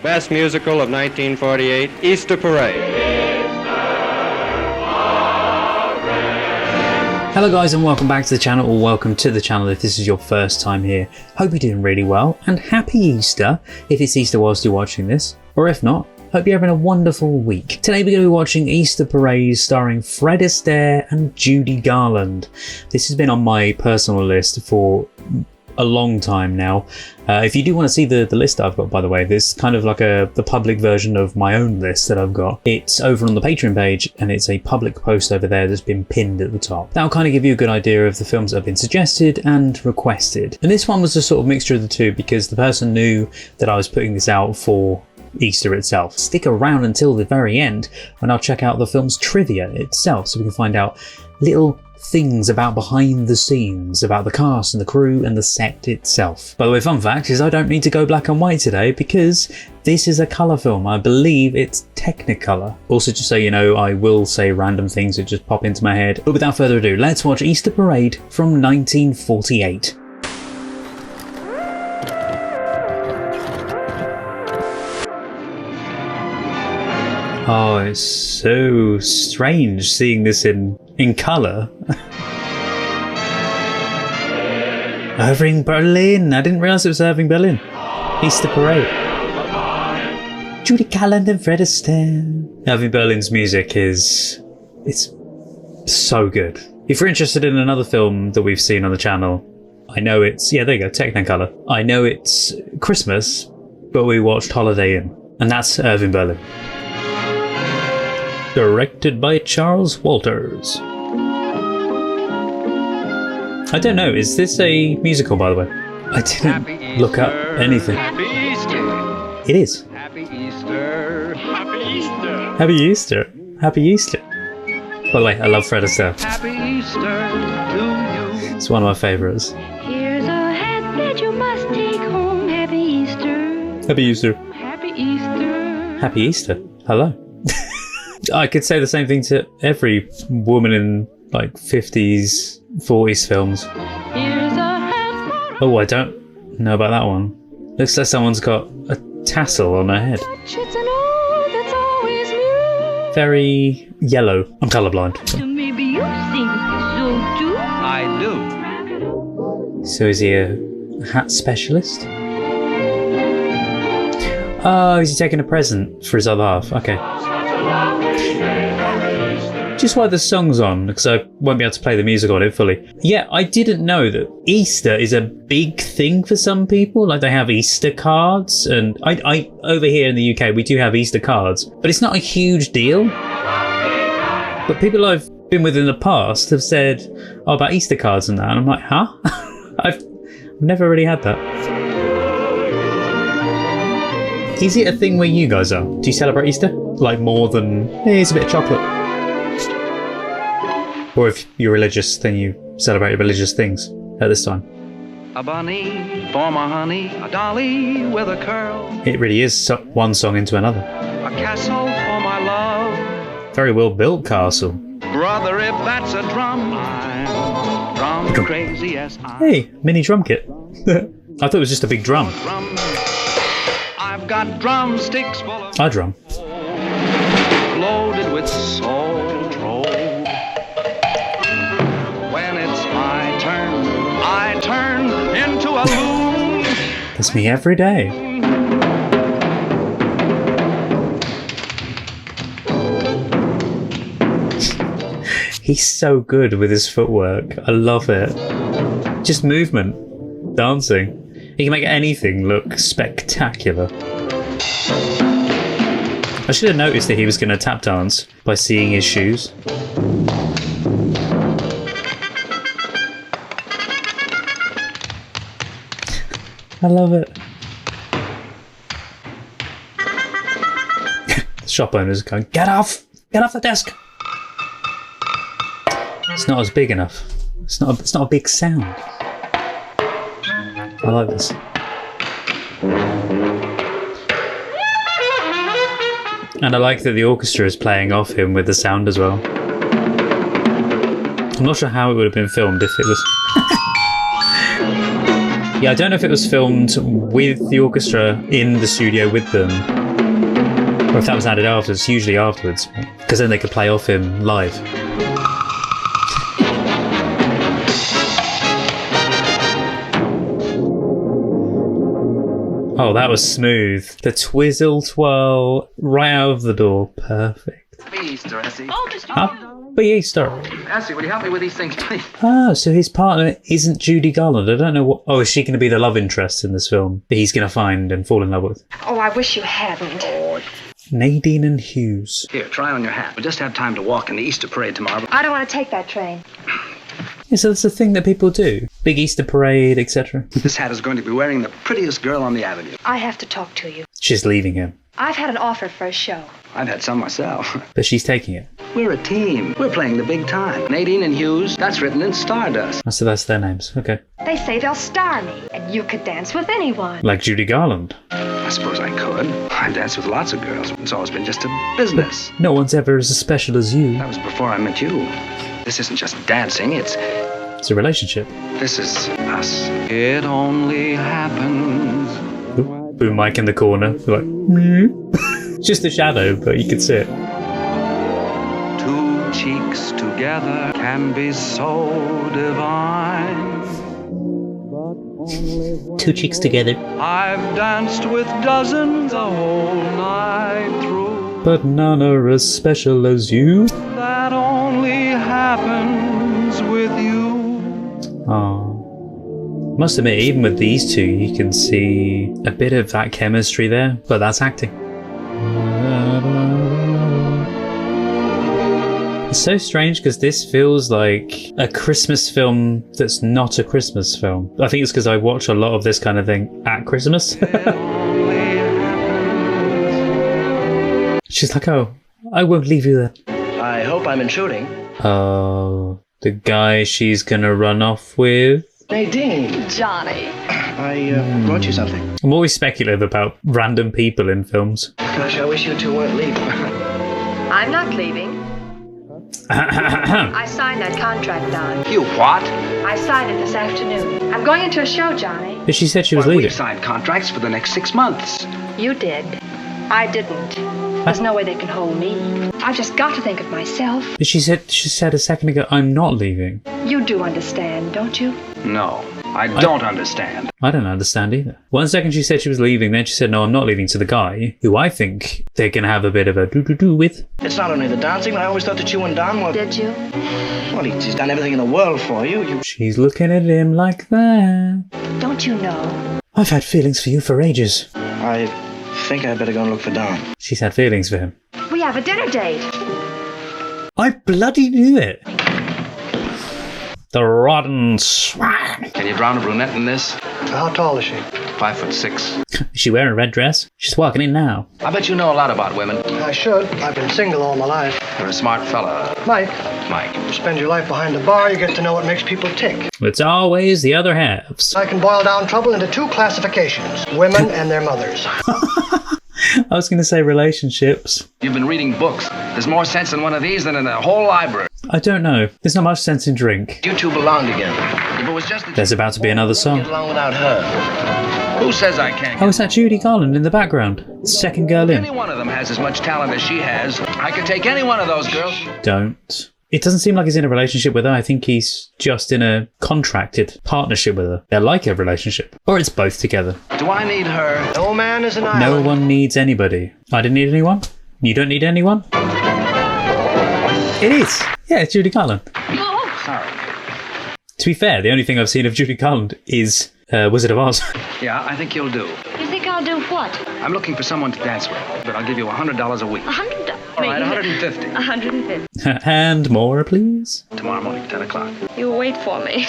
Best musical of 1948, Easter Parade. Hello guys and welcome back to the channel, or welcome to the channel if this is your first time here. Hope you're doing really well, and happy Easter if it's Easter whilst you're watching this, or if not, hope you're having a wonderful week. Today we're going to be watching Easter Parade starring Fred Astaire and Judy Garland. This has been on my personal list for a long time now. If you do want to see the list I've got, by the way, there's kind of like the public version of my own list that I've got. It's over on the Patreon page and it's a public post over there that's been pinned at the top. That'll kind of give you a good idea of the films that have been suggested and requested. And this one was a sort of mixture of the two because the person knew that I was putting this out for Easter itself. Stick around until the very end when I'll check out the film's trivia itself so we can find out little things about behind the scenes, about the cast and the crew and the set itself. By the way, fun fact is I don't need to go black and white today because this is a colour film. I believe it's Technicolor. Also, just so you know, I will say random things that just pop into my head. But without further ado, let's watch Easter Parade from 1948. Oh, it's so strange seeing this in colour. Irving Berlin! I didn't realise it was Irving Berlin. Easter Parade. Judy Garland and Fred Astaire. Irving Berlin's music it's so good. If you're interested in another film that we've seen on the channel, I know it's, yeah, there you go, Technicolor. I know it's Christmas, but we watched Holiday Inn, and that's Irving Berlin. Directed by Charles Walters. I don't know, is this a musical, by the way? I didn't look up anything. Happy Easter. It is. Happy Easter. Happy Easter. Happy Easter. Happy Easter. By the way, I love Fred Astaire. Happy Easter to you. It's one of my favourites. Here's a hat that you must take home. Happy Easter. Happy Easter. Happy Easter. Happy Easter. Hello. I could say the same thing to every woman in like 50s, 40s films. Here's a hat for Oh, I don't know about that one. Looks like someone's got a tassel on her head. touch. It's an ode that's always new. Very yellow. I'm colourblind. Maybe you think so too. I do. So is he a hat specialist? Oh, is he taking a present for his other half? Okay. Just while the song's on, because I won't be able to play the music on it fully. Yeah, I didn't know that Easter is a big thing for some people. Like they have Easter cards, and I over here in the UK we do have Easter cards, but it's not a huge deal. But people I've been with in the past have said, "Oh, about Easter cards and that," and I'm like, "Huh?" I've never really had that. Is it a thing where you guys are? Do you celebrate Easter? Like more than, hey, it's a bit of chocolate? Or if you're religious, then you celebrate religious things at this time. A bunny for my honey, a dolly with a curl, It really is one song into another. a castle for my love. Very well built castle. Brother, if that's a drum, I'm drum crazy as I Hey, mini drum kit. I thought it was just a big drum. drum. I've got drumsticks full of I drum. loaded with soul. When it's my turn, I turn into a loon. That's me every day. He's so good with his footwork. I love it. Just movement. Dancing. He can make anything look spectacular. I should have noticed that he was going to tap dance by seeing his shoes. I love it. The shop owner's going, get off the desk. It's not as big enough. It's not a big sound. I like this. And I like that the orchestra is playing off him with the sound as well. I'm not sure how it would have been filmed if it was Yeah, I don't know if it was filmed with the orchestra in the studio with them, or if that was added afterwards, usually afterwards, because then they could play off him live. Oh, that was smooth. The twizzle twirl right out of the door. Perfect. Happy Easter, Essie. Happy Easter. Essie, will you help me with these things, please? Ah, so his partner isn't Judy Garland. I don't know what... Oh, is she going to be the love interest in this film that he's going to find and fall in love with? Oh, I wish you hadn't. Nadine and Hughes. Here, try on your hat. We just have time to walk in the Easter parade tomorrow. I don't want to take that train. Yeah, so that's the thing that people do. Big Easter parade, etc. This hat is going to be wearing the prettiest girl on the avenue. I have to talk to you. She's leaving him, I've had an offer for a show. I've had some myself. but she's taking it. We're a team. We're playing the big time. Nadine and Hughes, that's written in Stardust. Oh, so that's their names. Okay. They say they'll star me, and you could dance with anyone. Like Judy Garland. I suppose I could. I dance with lots of girls. It's always been just a business. No one's ever as special as you. That was before I met you. This isn't just dancing, It's a relationship. this is us. It only happens. Ooh, boom mic in the corner. Like, just a shadow, but you can see it. Two cheeks together can be so divine. Two cheeks together. I've danced with dozens the whole night through. But none are as special as you. That only happens with you. Oh. Must admit, even with these two, you can see a bit of that chemistry there, but that's acting. It's so strange because this feels like a Christmas film that's not a Christmas film. I think it's because I watch a lot of this kind of thing at Christmas. She's like, oh, I won't leave you there. I hope I'm intruding. Oh, the guy she's gonna run off with. Nadine, Johnny. I brought you something. I'm always speculative about random people in films. Gosh, I wish you two weren't leaving. I'm not leaving. I signed that contract, Don. You what? I signed it this afternoon. I'm going into a show, Johnny. But she said she was Well, leaving. we've signed contracts for the next 6 months. You did. I didn't. There's no way they can hold me. I've just got to think of myself. But she said a second ago, I'm not leaving. You do understand, don't you? No, I don't understand. I don't understand either. One second she said she was leaving, then she said, no, I'm not leaving, to the guy, who I think they're going to have a bit of a do-do-do with. It's not only the dancing, but I always thought that you and Don were... Did you? Well, he's done everything in the world for you. She's looking at him like that. Don't you know? I've had feelings for you for ages. I think I better go and look for Don. She's had feelings for him. We have a dinner date. I bloody knew it. The rotten swine. Can you drown a brunette in this? How tall is she? 5'6". Is she wearing a red dress? She's walking in now. I bet you know a lot about women. I should. I've been single all my life. You're a smart fella, Mike, Mike. you spend your life behind the bar, you get to know what makes people tick. It's always the other halves. I can boil down trouble into two classifications. Women and their mothers. I was going to say relationships. You've been reading books. There's more sense in one of these than in a whole library. I don't know. There's not much sense in drink. You two belong together. If it was just that There's about to be another Get song. along without her. who says I can't? Oh, is that Judy Garland in the background? Second girl Any in. one of them has as much talent as she has. I could take any one of those girls. Don't. It doesn't seem like he's in a relationship with her. I think he's just in a contracted partnership with her. They're like a relationship. Or it's both together. Do I need her? No man is an island. No one needs anybody. I didn't need anyone? You don't need anyone? It is. Yeah, it's Judy Garland. Sorry. To be fair, the only thing I've seen of Judy Garland is Wizard of Oz. Yeah, I think you'll do. You think I'll do what? I'm looking for someone to dance with, but I'll give you $100 a week. $100. All right, 150. 150. And more, please. Tomorrow morning, 10 o'clock. You wait for me.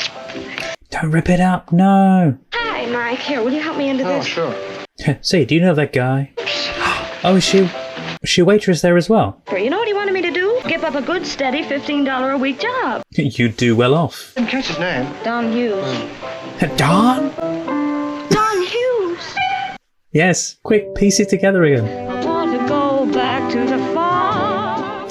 Don't rip it up. No. Hi, Mike. Here, will you help me into Oh, this? sure. Say, do you know that guy? Oh, is she a waitress there as well? You know what he wanted me to do? Give up a good, steady $15 a week job. You'd do well off. Didn't catch his name. Don Hughes. Don? Don Hughes! Yes. Quick, piece it together again. I want to go back to the farm.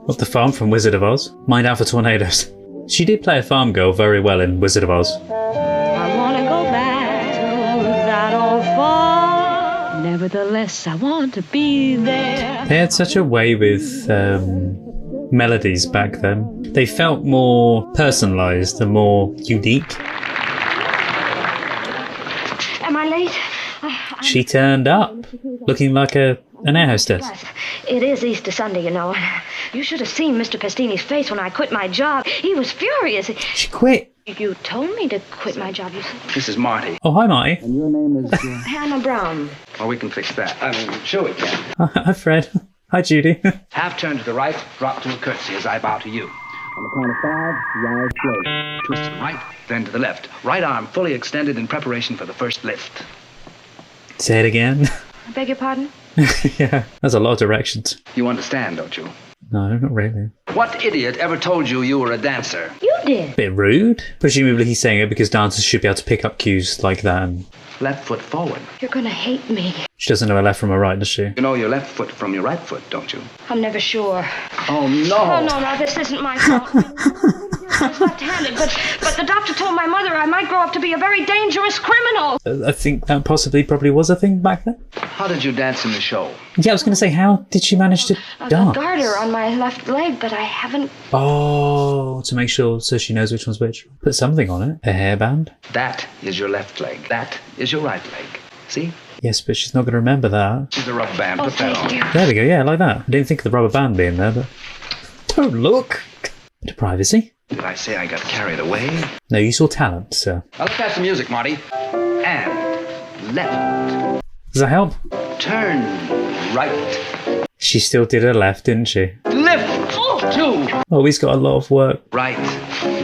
What, the farm from Wizard of Oz? Mind out for tornadoes. She did play a farm girl very well in Wizard of Oz. I want to go back Nevertheless, I want to be there. They had such a way with melodies back then. They felt more personalised and more unique. Am I late? She turned up, looking like an air hostess. It is Easter Sunday, you know. You should have seen Mr. Pastini's face when I quit my job. He was furious. She quit. You told me to quit my job, you said. This is Marty. Oh, hi, Marty. And your name is... Hannah Brown. Oh, we can fix that. I mean, sure we can. Hi, Fred. Hi, Judy. Half turn to the right, drop to a curtsy as I bow to you. On the count of 5, rise slowly. Twist to the right, then to the left. Right arm fully extended in preparation for the first lift. Say it again. I beg your pardon? Yeah, that's a lot of directions. You understand, don't you? No, not really. What idiot ever told you you were a dancer? You did. Bit rude. Presumably he's saying it because dancers should be able to pick up cues like that. And Left foot forward. You're gonna hate me. she doesn't know her left from her right, does she? You know your left foot from your right foot, don't you? I'm never sure. Oh, no. Oh, no, this isn't my fault. I was left-handed, but the doctor told my mother I might grow up to be a very dangerous criminal. I think that probably was a thing back then. How did you dance in the show? Yeah, I was going to say, how did she manage to A dance? garter on my left leg, but I haven't... Oh, to make sure so she knows which one's which. Put something on it. A hairband. That is your left leg. That is your right leg. See? Yes, but she's not going to remember that. She's a rubber band. Oh, Put that thank on. you. There we go, yeah, like that. I didn't think of the rubber band being there, but... Don't look. Bit of privacy. Did I say I got carried away? No, you saw talent, so... Now let's have some music, Marty. And left. Does that help? Turn right. She still did her left, didn't she? Lift. 2. Oh, he's got a lot of work. Right.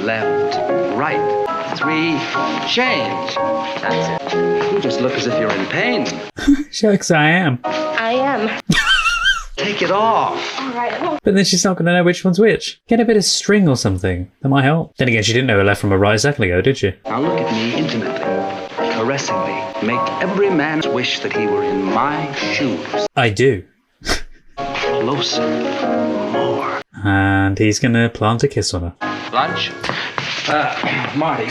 Left. Right. 3. Change. That's it. You just look as if you're in pain. Shucks, I am. I am. Take it off. All right. Well, But then she's not going to know which one's which. Get a bit of string or something. That might help. Then again, she didn't know her left from her right a second ago, did she? Now look at me intimately, caressingly. Make every man's wish that he were in my shoes. I do. Closer. More. And he's going to plant a kiss on her. Lunch? Marty.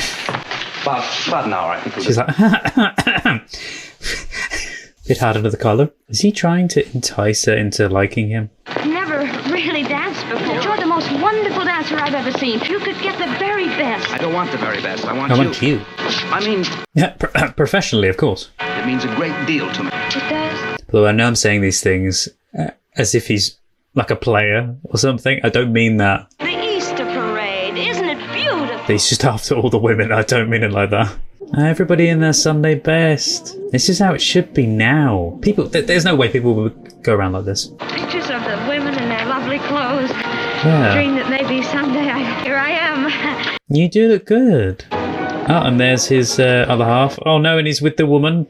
About an hour, I think. She's like... Bit hard under the collar. Is he trying to entice her into liking him? never really danced before. You're the most wonderful dancer I've ever seen. You could get the very best. I don't want the very best. I want I you. want you. I mean, Yeah, professionally, of course. it means a great deal to me. It does. Although I know I'm saying these things as if he's like a player or something. I don't mean that. The Easter parade, isn't it beautiful? He's just after all the women. I don't mean it like that. Everybody in their Sunday best. This is how it should be now. People, there's no way people would go around like this. Pictures of the women in their lovely clothes. Yeah. Dream that maybe someday here I am. You do look good. Oh, and there's his other half. Oh no, and he's with the woman.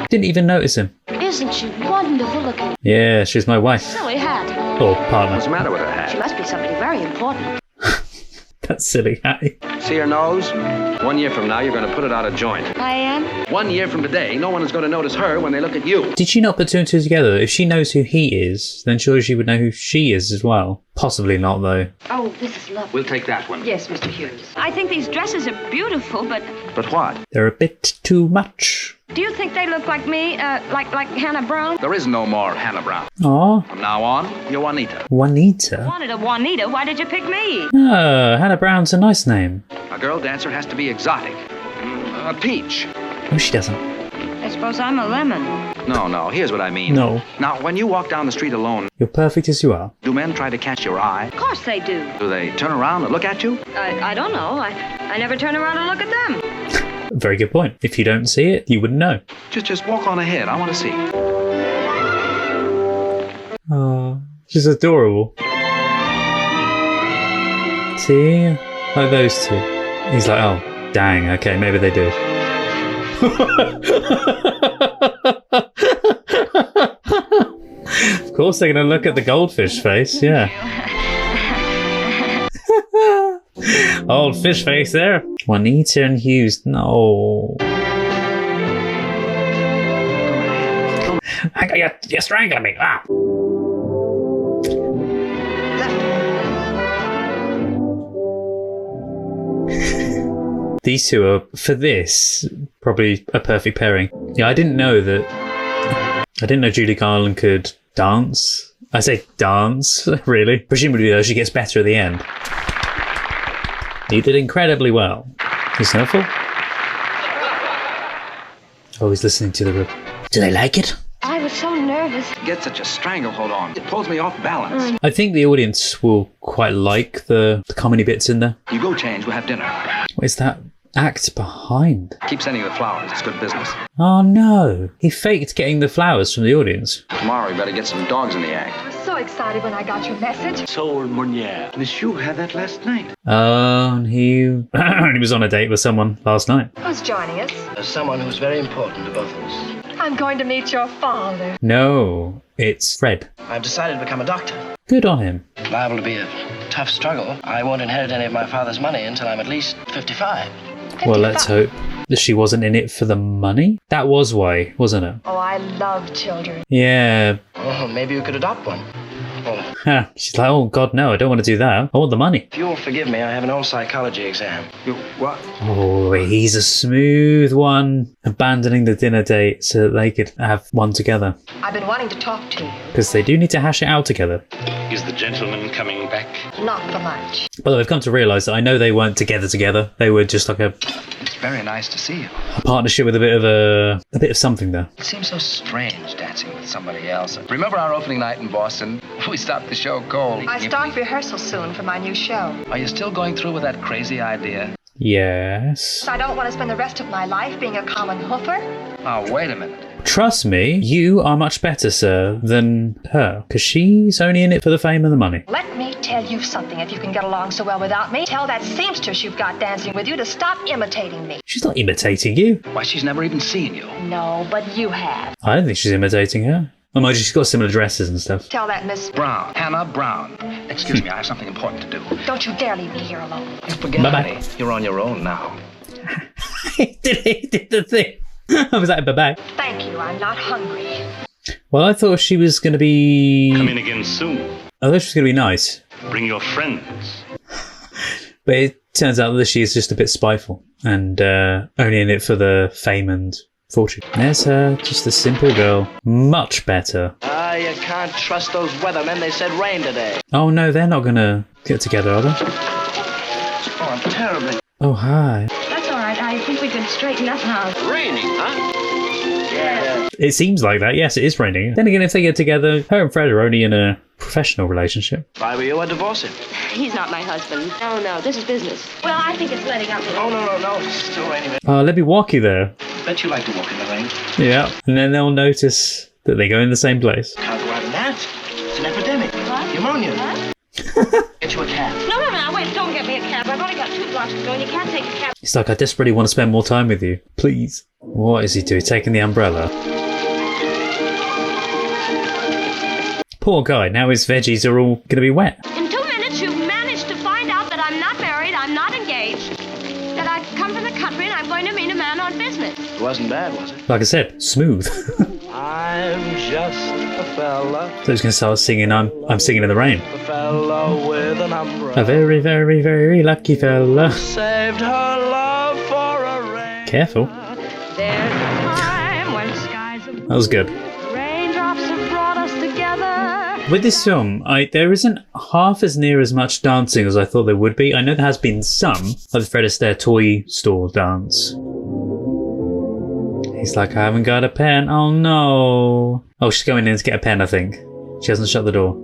Didn't even notice him. Isn't she wonderful looking? Yeah, she's my wife. Silly hat. Or What's partner. the matter with her hat? She must be somebody very important. That's silly, Hattie. See her nose? 1 year from now, you're going to put it out of joint. I am? 1 year from today, no one is going to notice her when they look at you. Did she not put two and two together? If she knows who he is, then surely she would know who she is as well. Possibly not, though. Oh, this is lovely. We'll take that one. Yes, Mr. Hughes. I think these dresses are beautiful, but But what? They're a bit too much. do you think they look like me? Like Hannah Brown? There is no more Hannah Brown. Aw, From now on, you're Juanita. Juanita. Wanted a Juanita. Why did you pick me? Oh, Hannah Brown's a nice name. A girl dancer has to be exotic. A peach. No, she doesn't. I suppose I'm a lemon. No, here's what I mean. No. Now, when you walk down the street alone, You're perfect as you are. do men try to catch your eye? Of course they do. Do they turn around and look at you? I don't know. I never turn around and look at them. Very good point. If you don't see it, you wouldn't know. Just walk on ahead. I want to see. Oh, she's adorable. See? Like those two. He's like, oh, dang, okay, maybe they do. Of course they're going to look at the goldfish face, yeah. Old fish face there. Juanita and Hughes, no. You're strangling me. Ah. these two are, for this, probably a perfect pairing. Yeah, I didn't know Judy Garland could dance. I say dance, really. Presumably, though, she gets better at the end. You did incredibly well. You snuffle? Oh, he's listening to the... Do they like it? I was so nervous. Get such a stranglehold on. It pulls me off balance. I think the audience will quite like the comedy bits in there. You go change, we'll have dinner. What is that act behind? Keep sending the flowers. It's good business. Oh no, he faked getting the flowers from the audience. Tomorrow we better get some dogs in the act. I was so excited when I got your message. Soul Monier. Monsieur had that last night. Oh, and he was on a date with someone last night. Who's joining us? There's someone who's very important to both of us. I'm going to meet your father. No, it's Fred. I've decided to become a doctor. Good on him. Liable to be a tough struggle. I won't inherit any of my father's money until I'm at least 55. Well, let's hope that she wasn't in it for the money. That was why, wasn't it? Oh, I love children. Yeah. Oh, maybe you could adopt one. Oh, Ha, she's like, oh God, no, I don't want to do that. I want the money. if you'll forgive me, I have an old psychology exam. You what? Oh, he's a smooth one. Abandoning the dinner date so that they could have one together. I've been wanting to talk to you. Because they do need to hash it out together. Is the gentleman coming back? Not for lunch. By the way, I've come to realise that I know they weren't together. They were just like a It's very nice to see you. partnership with a bit of something there. It seems so strange dancing with somebody else. Remember our opening night in Boston? We stopped the show cold. I start rehearsal soon for my new show. Are you still going through with that crazy idea? Yes. I don't want to spend the rest of my life being a common hoofer. Oh, wait a minute. Trust me, you are much better, sir, than her. Because she's only in it for the fame and the money. Let me tell you something. If you can get along so well without me, tell that seamstress you've got dancing with you to stop imitating me. She's not imitating you. Why, she's never even seen you. No, but you have. I don't think she's imitating her. Oh, mind you, she's got similar dresses and stuff. Tell that Miss... Brown. Hannah Brown. Excuse me, I have something important to do. Don't you dare leave me here alone. Forget Bye-bye. honey. You're on your own now. He did the thing. I was like, bye-bye. Thank you. I'm not hungry. Well, I thought she was going to be... Come in again soon. I thought she was going to be nice. Bring your friends. But it turns out that she is just a bit spiteful. And only in it for the fame and fortune. There's her, just a simple girl. Much better. You can't trust those weathermen. They said rain today. Oh no, they're not going to get together, are they? Oh, I'm terribly... Oh, hi. That's all right. I think we can straighten up now. Raining, huh? Yeah. It seems like that. Yes, it is raining. Then again, if they get together, her and Fred are only in a professional relationship. If I were you, I'd divorce him. He's not my husband. No, this is business. Well, I think it's letting up. Oh, no. It's still raining. Let me walk you there. Bet you like to walk in the rain. Yeah. And then they'll notice that they go in the same place. Can't go out in that. It's an epidemic. What? Pneumonia. What? Get you a cab. No, wait, don't get me a cab. I've only got 2 blocks to go, and you can't take a cab. It's like, I desperately want to spend more time with you. Please. What is he doing? Taking the umbrella? Poor guy. Now his veggies are all going to be wet. In 2 minutes, you've managed to find out that I'm not married, I'm not engaged, that I've come from the country, and I'm going to meet a man on business. It wasn't bad, was it? Like I said, smooth. I'm just a fella. So he's going to start singing I'm Singing in the Rain. A fella with an umbrella. A very, very, very lucky fella. Saved her love for a rain. Careful. There's a time when skies of That was good. raindrops have brought us together. With this film, there isn't half as near as much dancing as I thought there would be. I know there has been some, like the Fred Astaire toy store dance. He's like, I haven't got a pen. Oh no. Oh, she's going in to get a pen, I think. She hasn't shut the door.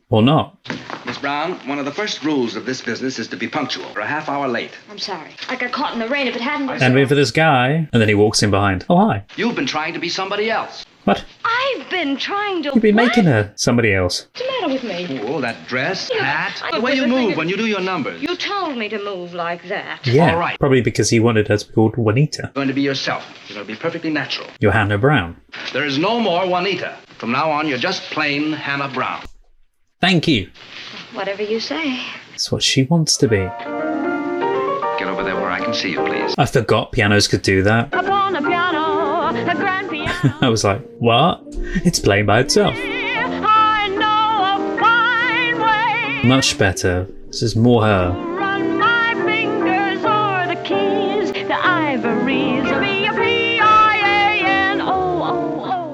Or not. Miss Brown, one of the first rules of this business is to be punctual. We're a half hour late. I'm sorry. I got caught in the rain. If it hadn't been... And wait for this guy. And then he walks in behind. Oh, hi. You've been trying to be somebody else. What? I've been trying to... You've been What? making her somebody else. What's the matter with me? Oh, that dress, You know, hat, I- the way but you the thing move is- when you do your numbers. You told me to move like that. Yeah. All right. Probably because he wanted her to be called Juanita. You're going to be yourself. You're going to be perfectly natural. You're Hannah Brown. There is no more Juanita. From now on, you're just plain Hannah Brown. Thank you. Whatever you say. That's what she wants to be. Get over there where I can see you, please. I forgot pianos could do that. Upon a piano, a grand piano. I was like, what? It's playing by itself. I know a fine way. Much better. This is more her. Run my fingers o'er the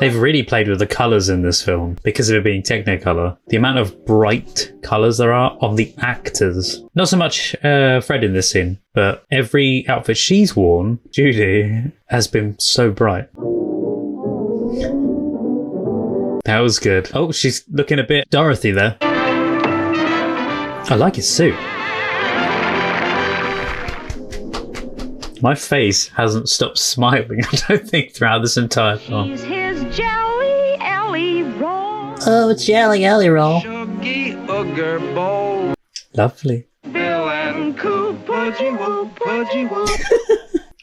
They've really played with the colours in this film because of it being Technicolor. The amount of bright colours there are on the actors. Not so much Fred in this scene, but every outfit she's worn, Judy, has been so bright. That was good. Oh, she's looking a bit Dorothy there. I like his suit. My face hasn't stopped smiling, I don't think, throughout this entire film. He's his jelly Ellie roll. Oh, Jelly Ellie roll. Shuggy Ugger Bowl. Lovely. Bill and Coop, pudgy whoop, pudgy whoop.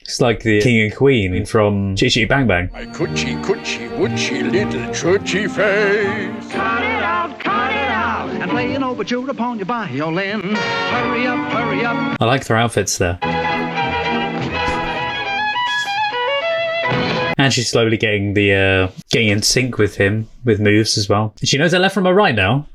It's like the King and Queen from Chitty Chitty Bang Bang. My coochie, coochie, woochie, little churchy face. Cut it out, and play an overture upon your violin. Hurry up, hurry up. I like their outfits there. And she's slowly getting in sync with him, with moves as well. And she knows her left from her right now.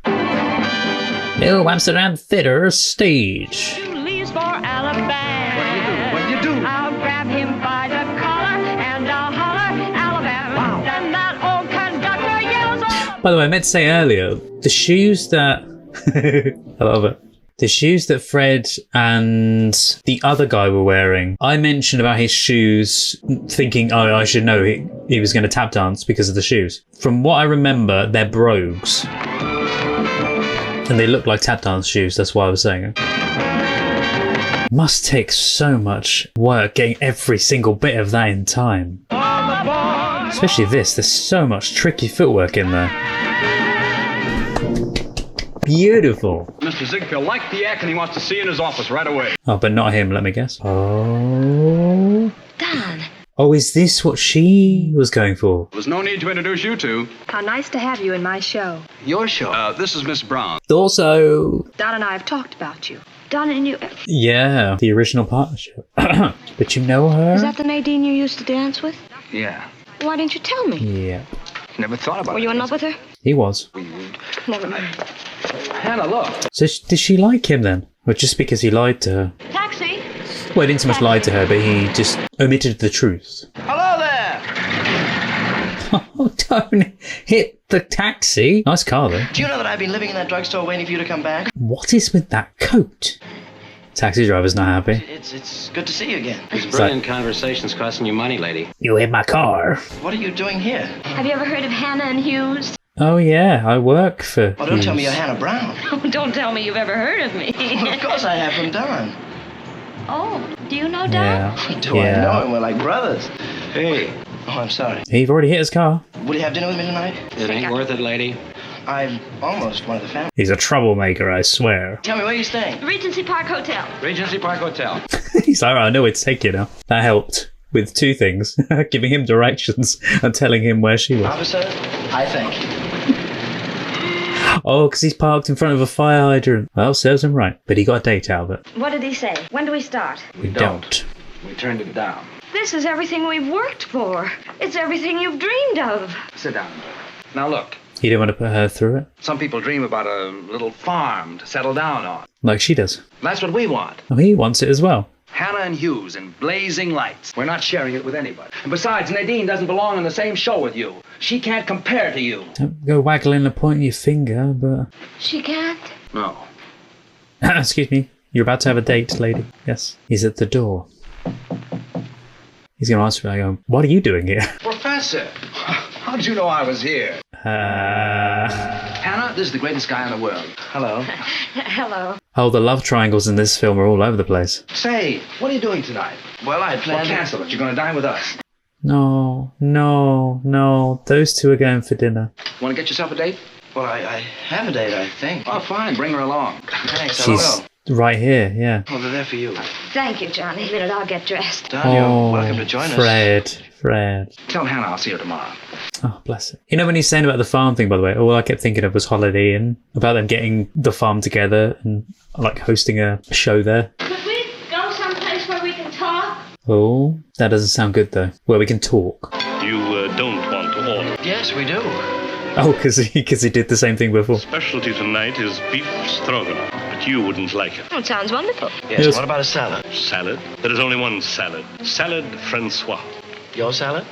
New Amsterdam Theatre stage. Leaves for Alabama. What do you do? I'll grab him by the collar and I'll holler Alabama. Wow. Then that old conductor yells. By the way, I meant to say earlier, the shoes that... I love it. The shoes that Fred and the other guy were wearing, I mentioned about his shoes thinking, oh, I should know he was going to tap dance because of the shoes. From what I remember, they're brogues. And they look like tap dance shoes, that's why I was saying it. Must take so much work getting every single bit of that in time. Especially this, there's so much tricky footwork in there. Beautiful. Mr. Ziegfeld liked the act and he wants to see you in his office right away. Oh, but not him, let me guess. Oh. Don. Oh, is this what she was going for? There's no need to introduce you two. How nice to have you in my show. Your show. This is Miss Brown. Also... Don and I have talked about you. Don and you... Yeah, the original partnership. But you know her? Is that the Nadine you used to dance with? Yeah. Why didn't you tell me? Yeah. Never thought about it. Were you in love with her? He was. Never mind. Hannah, look. So did she like him then? Or just because he lied to her? Taxi. Well, he didn't so much lie to her, but he just omitted the truth. Hello there. Oh, don't hit the taxi. Nice car, though. Do you know that I've been living in that drugstore waiting for you to come back? What is with that coat? Taxi driver's not happy. It's good to see you again. These brilliant conversations costing you money, lady. You hit my car. What are you doing here? Have you ever heard of Hannah and Hughes? Oh, yeah, I work for... Well, don't tell me you're Hannah Brown. Don't tell me you've ever heard of me. Well, of course I have from Don. Oh, do you know Don? Yeah. Do I know him? We're like brothers. Hey. Oh, I'm sorry. He'd already hit his car. Will you have dinner with me tonight? It ain't worth it, lady. I'm almost one of the family. He's a troublemaker, I swear. Tell me, where are you staying? Regency Park Hotel. Regency Park Hotel. He's like, I know where to take you now. That helped with two things. Giving him directions and telling him where she was. Officer, I thank you. Oh, because he's parked in front of a fire hydrant. Well, serves him right. But he got a date out of it. What did he say? When do we start? We don't. We turned it down. This is everything we've worked for. It's everything you've dreamed of. Sit down. Now look. He didn't want to put her through it. Some people dream about a little farm to settle down on. Like she does. That's what we want. Oh, he wants it as well. Hannah and Hughes in blazing lights. We're not sharing it with anybody. And besides, Nadine doesn't belong on the same show with you. She can't compare to you. Don't go waggling and pointing your finger, but... She can't? No. Excuse me. You're about to have a date, lady. Yes. He's at the door. He's going to answer it. I go, what are you doing here? Professor, how did you know I was here? Hannah, this is the greatest guy in the world. Hello. Hello. Oh, the love triangles in this film are all over the place. Say, what are you doing tonight? Well, I Well, planned... cancel it. You're going to dine with us. No. Those two are going for dinner. Want to get yourself a date? Well, I have a date, I think. Oh, fine. Bring her along. Thanks, I She's will. right here, yeah. Oh, they're there for you. Thank you, Johnny. A minute, I'll get dressed. Don, you're welcome to join us. Fred. Tell Hannah I'll see her tomorrow. Oh, bless it. You know when he's saying about the farm thing, by the way, all I kept thinking of was Holiday Inn, about them getting the farm together and like hosting a show there. Could we go someplace where we can talk? Oh, that doesn't sound good though. Where we can talk. You don't want to order. Yes, we do. Oh, because he did the same thing before. Specialty tonight is beef stroganoff, but you wouldn't like it. Oh, it sounds wonderful. Yes, Yes. what about a salad? Salad? There is only one salad. Salad Francois. Your salad?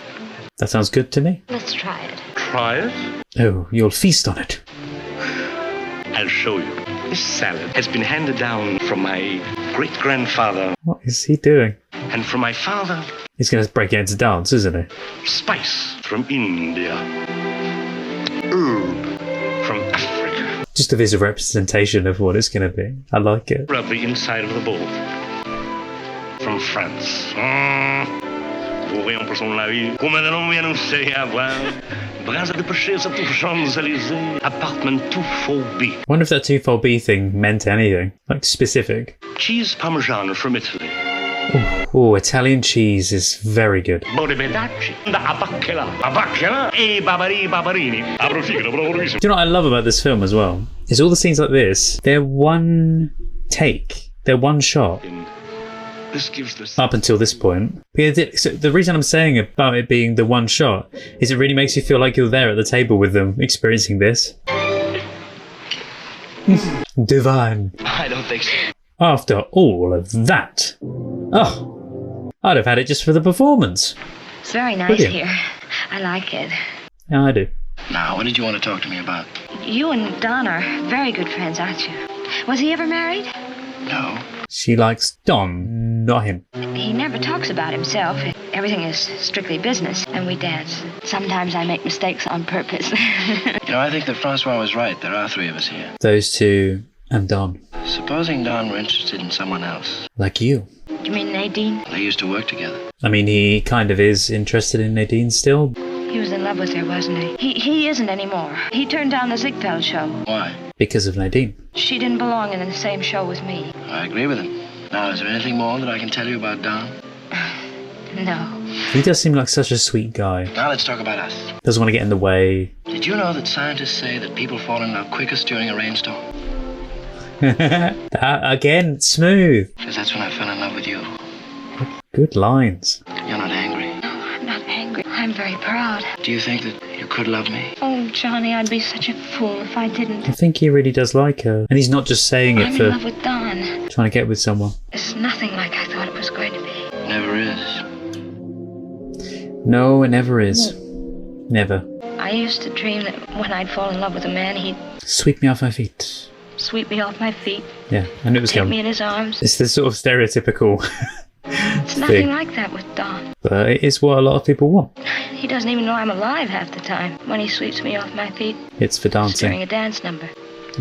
That sounds good to me. Let's try it. Try it? Oh, you'll feast on it. I'll show you. This salad has been handed down from my great-grandfather What is he doing? and from my father. He's going to break it into dance, isn't he? Spice from India. Herb from Africa. Just a visual representation of what it's going to be. I like it. Rub the inside of the bowl. From France. Voyons pour son avis. Comme un homme vient nous say avoir. Bras de pêcher sur tout Champs-Élysées. Apartment 2-4B. I wonder if that 2-4B thing meant anything. Like, specific. Cheese Parmesan from Italy. Oh, Italian cheese is very good. Boribedacci. Da Bacchela. Bacchela. E Babari Babarini. Abrofigaro, bravissimo. Do you know what I love about this film as well? Is all the scenes like this, they're one take. They're one shot. This gives the Up until this point. So the reason I'm saying about it being the one shot is it really makes you feel like you're there at the table with them experiencing this. Divine. I don't think so. After all of that. Oh, I'd have had it just for the performance. It's very nice Brilliant. here. I like it. Yeah, I do. Now, what did you want to talk to me about? You and Don are very good friends, aren't you? Was he ever married? No. She likes Don, not him. He never talks about himself. Everything is strictly business, and we dance. Sometimes I make mistakes on purpose. You know, I think that Francois was right. There are three of us here. Those two and Don. Supposing Don were interested in someone else. Like you. You mean Nadine? They used to work together. I mean, he kind of is interested in Nadine still. He was in love with her, wasn't he? He isn't anymore. He turned down the Ziegfeld show. Why? Because of Nadine. She didn't belong in the same show with me. I agree with him. Now, is there anything more that I can tell you about Don? No. He does seem like such a sweet guy. Now let's talk about us. Doesn't want to get in the way. Did you know that scientists say that people fall in love quickest during a rainstorm? That, again, smooth. Because that's when I fell in love with you. Good lines. You're not angry. No, I'm not angry. I'm very proud. Do you think that you could love me? Oh, Johnny, I'd be such a fool if I didn't. I think he really does like her. And he's not just saying it I'm in for love with Don. trying to get with someone. It's nothing like I thought it was going to be. Never is. No, it never is. Never. I used to dream that when I'd fall in love with a man, he'd Sweep me off my feet. sweep me off my feet, Yeah, I knew it was take me coming. in his arms. It's the sort of stereotypical It's nothing thing. like that with Don. But it is what a lot of people want. He doesn't even know I'm alive half the time. When he sweeps me off my feet, It's for it's during dancing. a dance number.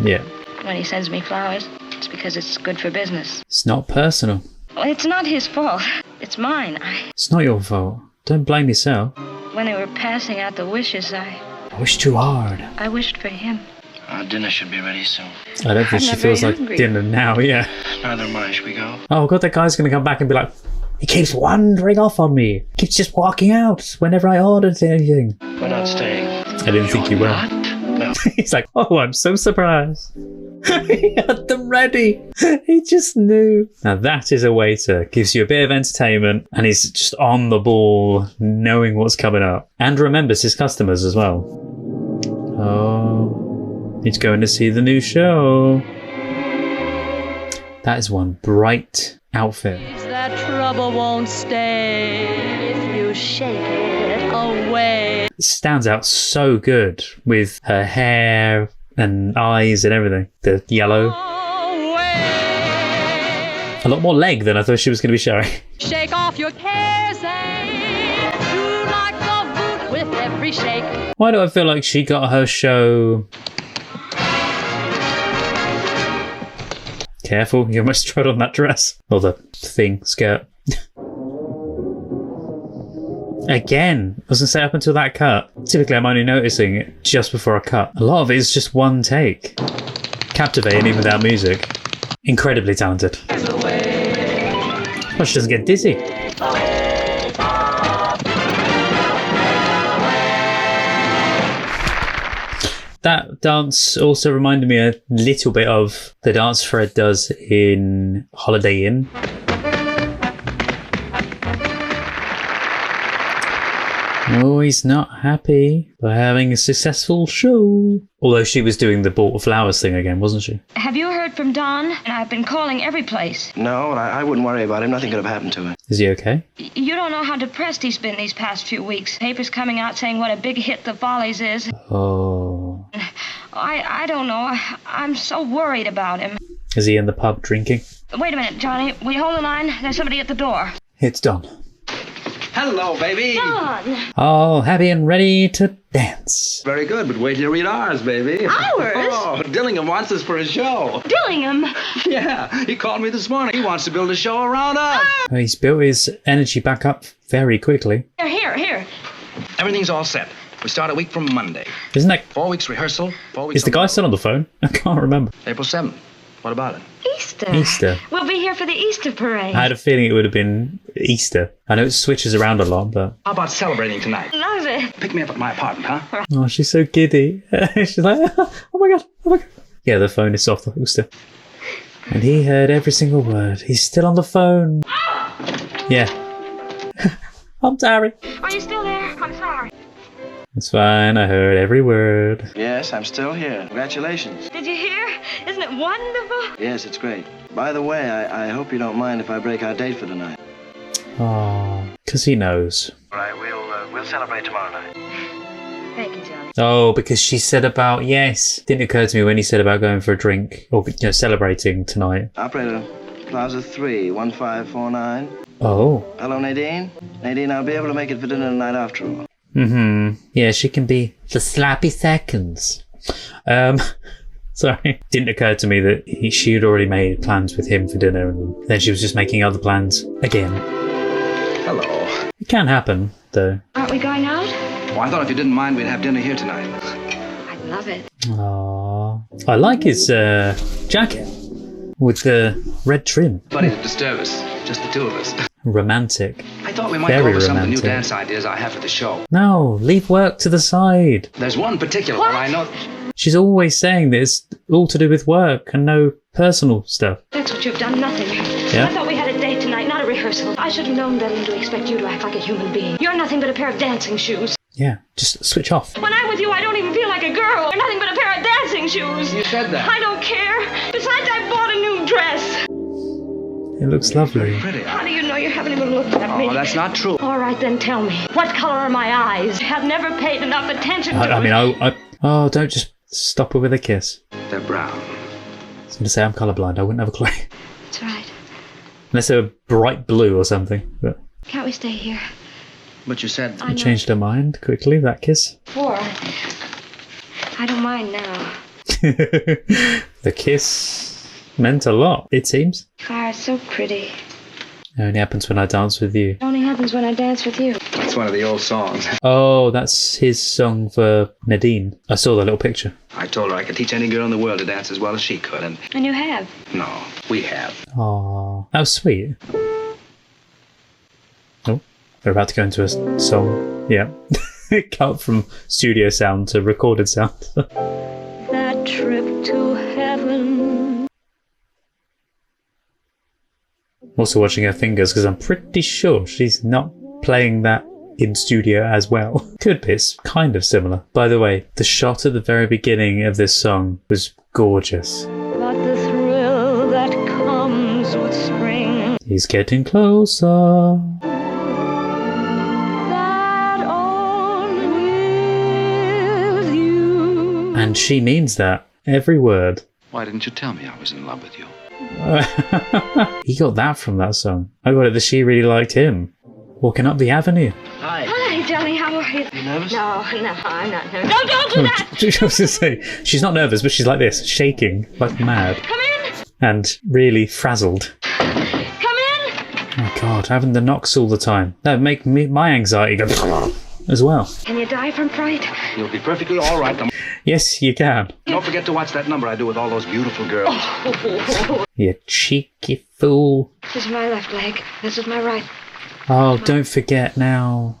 Yeah. When he sends me flowers, it's because it's good for business. It's not personal. Well, it's not his fault. It's mine. It's not your fault. Don't blame yourself. When they were passing out the wishes, I wish too hard. I wished for him. Our dinner should be ready soon. I don't think I'm she not feels very like hungry. dinner now, yeah. Neither am I. Should we go? Oh god, that guy's gonna come back and be like, he keeps wandering off on me. Keeps just walking out whenever I ordered anything. We're not staying. I didn't think you were. Not? No. He's like, oh, I'm so surprised. He had them ready. He just knew. Now that is a waiter. Gives you a bit of entertainment and he's just on the ball, knowing what's coming up. And remembers his customers as well. Oh, he's going to see the new show. That is one bright outfit. That trouble won't stay if you shake it away. It stands out so good with her hair and eyes and everything. The yellow. A lot more leg than I thought she was going to be showing. Shake off your cares and do like a boot with every shake. Why do I feel like she got her show... Careful, you almost trod on that dress. Or the thing, skirt. Again, I was going to say up until that cut. Typically I'm only noticing it just before a cut. A lot of it is just one take. Captivating even without music. Incredibly talented. Oh, she doesn't get dizzy. That dance also reminded me a little bit of the dance Fred does in Holiday Inn. Oh, he's not happy for having a successful show. Although she was doing the bought flowers thing again, wasn't she? Have you heard from Don? And I've been calling every place. No, I wouldn't worry about him. Nothing could have happened to him. Is he okay? You don't know how depressed he's been these past few weeks. Papers coming out saying what a big hit the Follies is. Oh. I don't know. I'm so worried about him. Is he in the pub drinking? Wait a minute, Johnny. Will you hold the line? There's somebody at the door. It's Don. Hello, baby. Don! All happy and ready to dance. Very good, but wait till you read ours, baby. Ours? Oh, Dillingham wants us for a show. Dillingham? Yeah, he called me this morning. He wants to build a show around us. Oh, he's built his energy back up very quickly. Here. Everything's all set. We start a week from Monday. Isn't that... 4 weeks rehearsal, 4 weeks... Is the guy still on the phone? I can't remember. April 7th. What about it? Easter. We'll be here for the Easter parade. I had a feeling it would have been Easter. I know it switches around a lot, but... How about celebrating tonight? Love it. Pick me up at my apartment, huh? Oh, she's so giddy. She's like, oh my god. Yeah, the phone is off the hook still. And he heard every single word. He's still on the phone. Yeah. I'm sorry. Are you still there? I'm sorry. It's fine, I heard every word. Yes, I'm still here. Congratulations. Did you hear? Isn't it wonderful? Yes, it's great. By the way, I hope you don't mind if I break our date for tonight. Oh, because he knows. All right, we'll celebrate tomorrow night. Thank you, Johnny. Oh, because she said about, yes. Didn't occur to me when he said about going for a drink. Or, celebrating tonight. Operator, Plaza 3, 1549. Oh. Hello, Nadine? Nadine, I'll be able to make it for dinner tonight after all. Yeah, she can be the slappy seconds. Sorry. Didn't occur to me that she had already made plans with him for dinner and then she was just making other plans again. Hello. It can happen, though. Aren't we going out? Well, I thought if you didn't mind, we'd have dinner here tonight. I love it. Aww. I like his jacket with the red trim. Buddy to disturb us. Just the two of us. Romantic. I thought we might Very go over some of the new romantic. dance ideas I have for the show. No, leave work to the side. There's one particular one I know. She's always saying that it's all to do with work and no personal stuff. That's what you've done, nothing. Yeah? I thought we had a date tonight, not a rehearsal. I should have known better than to expect you to act like a human being. You're nothing but a pair of dancing shoes. Yeah, just switch off. When I'm with you, I don't even feel like a girl. You're nothing but a pair of dancing shoes. You said that. I don't care. Besides, I bought a new dress. It looks lovely. Pretty. How do you know you haven't even looked at me? Oh, that's not true. All right, then tell me. What color are my eyes? I've never paid enough attention to Oh, don't just stop her with a kiss. They're brown. I was going to say I'm colourblind. I wouldn't have a clue. That's right. Unless they were bright blue or something. But Can't we stay here? But you said... I changed her mind quickly, that kiss. Four. I don't mind now. The kiss meant a lot, it seems. Clara, it's so pretty. It only happens when I dance with you. It only happens when I dance with you. It's one of the old songs. Oh, that's his song for Nadine. I saw the little picture. I told her I could teach any girl in the world to dance as well as she could, and... And you have. No, we have. Oh, that was sweet. Oh, we're about to go into a song. Yeah. It cut from studio sound to recorded sound. That trip to heaven. I'm also watching her fingers because I'm pretty sure she's not playing that in studio as well. Could be, it's kind of similar. By the way, the shot at the very beginning of this song was gorgeous. But the thrill that comes with spring. He's getting closer. That on with you. And she means that. Every word. Why didn't you tell me I was in love with you? He got that from that song. I got it that she really liked him. Walking up the avenue. Hi. Hi, Johnny. How are you? You nervous? No, I'm not nervous. Don't do that! I was going to say, she's not nervous, but she's like this, shaking like mad. Come in! And really frazzled. Come in! Oh God, having the knocks all the time. That would make my anxiety go as well. Can you die from fright? You'll be perfectly all right. Yes, you can. Don't forget to watch that number I do with all those beautiful girls. You cheeky fool. This is my left leg. This is my right. Oh, don't forget now.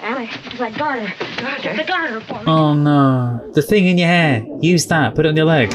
Allie, it's like garter. The garter for me. Oh no. The thing in your hair. Use that. Put it on your leg.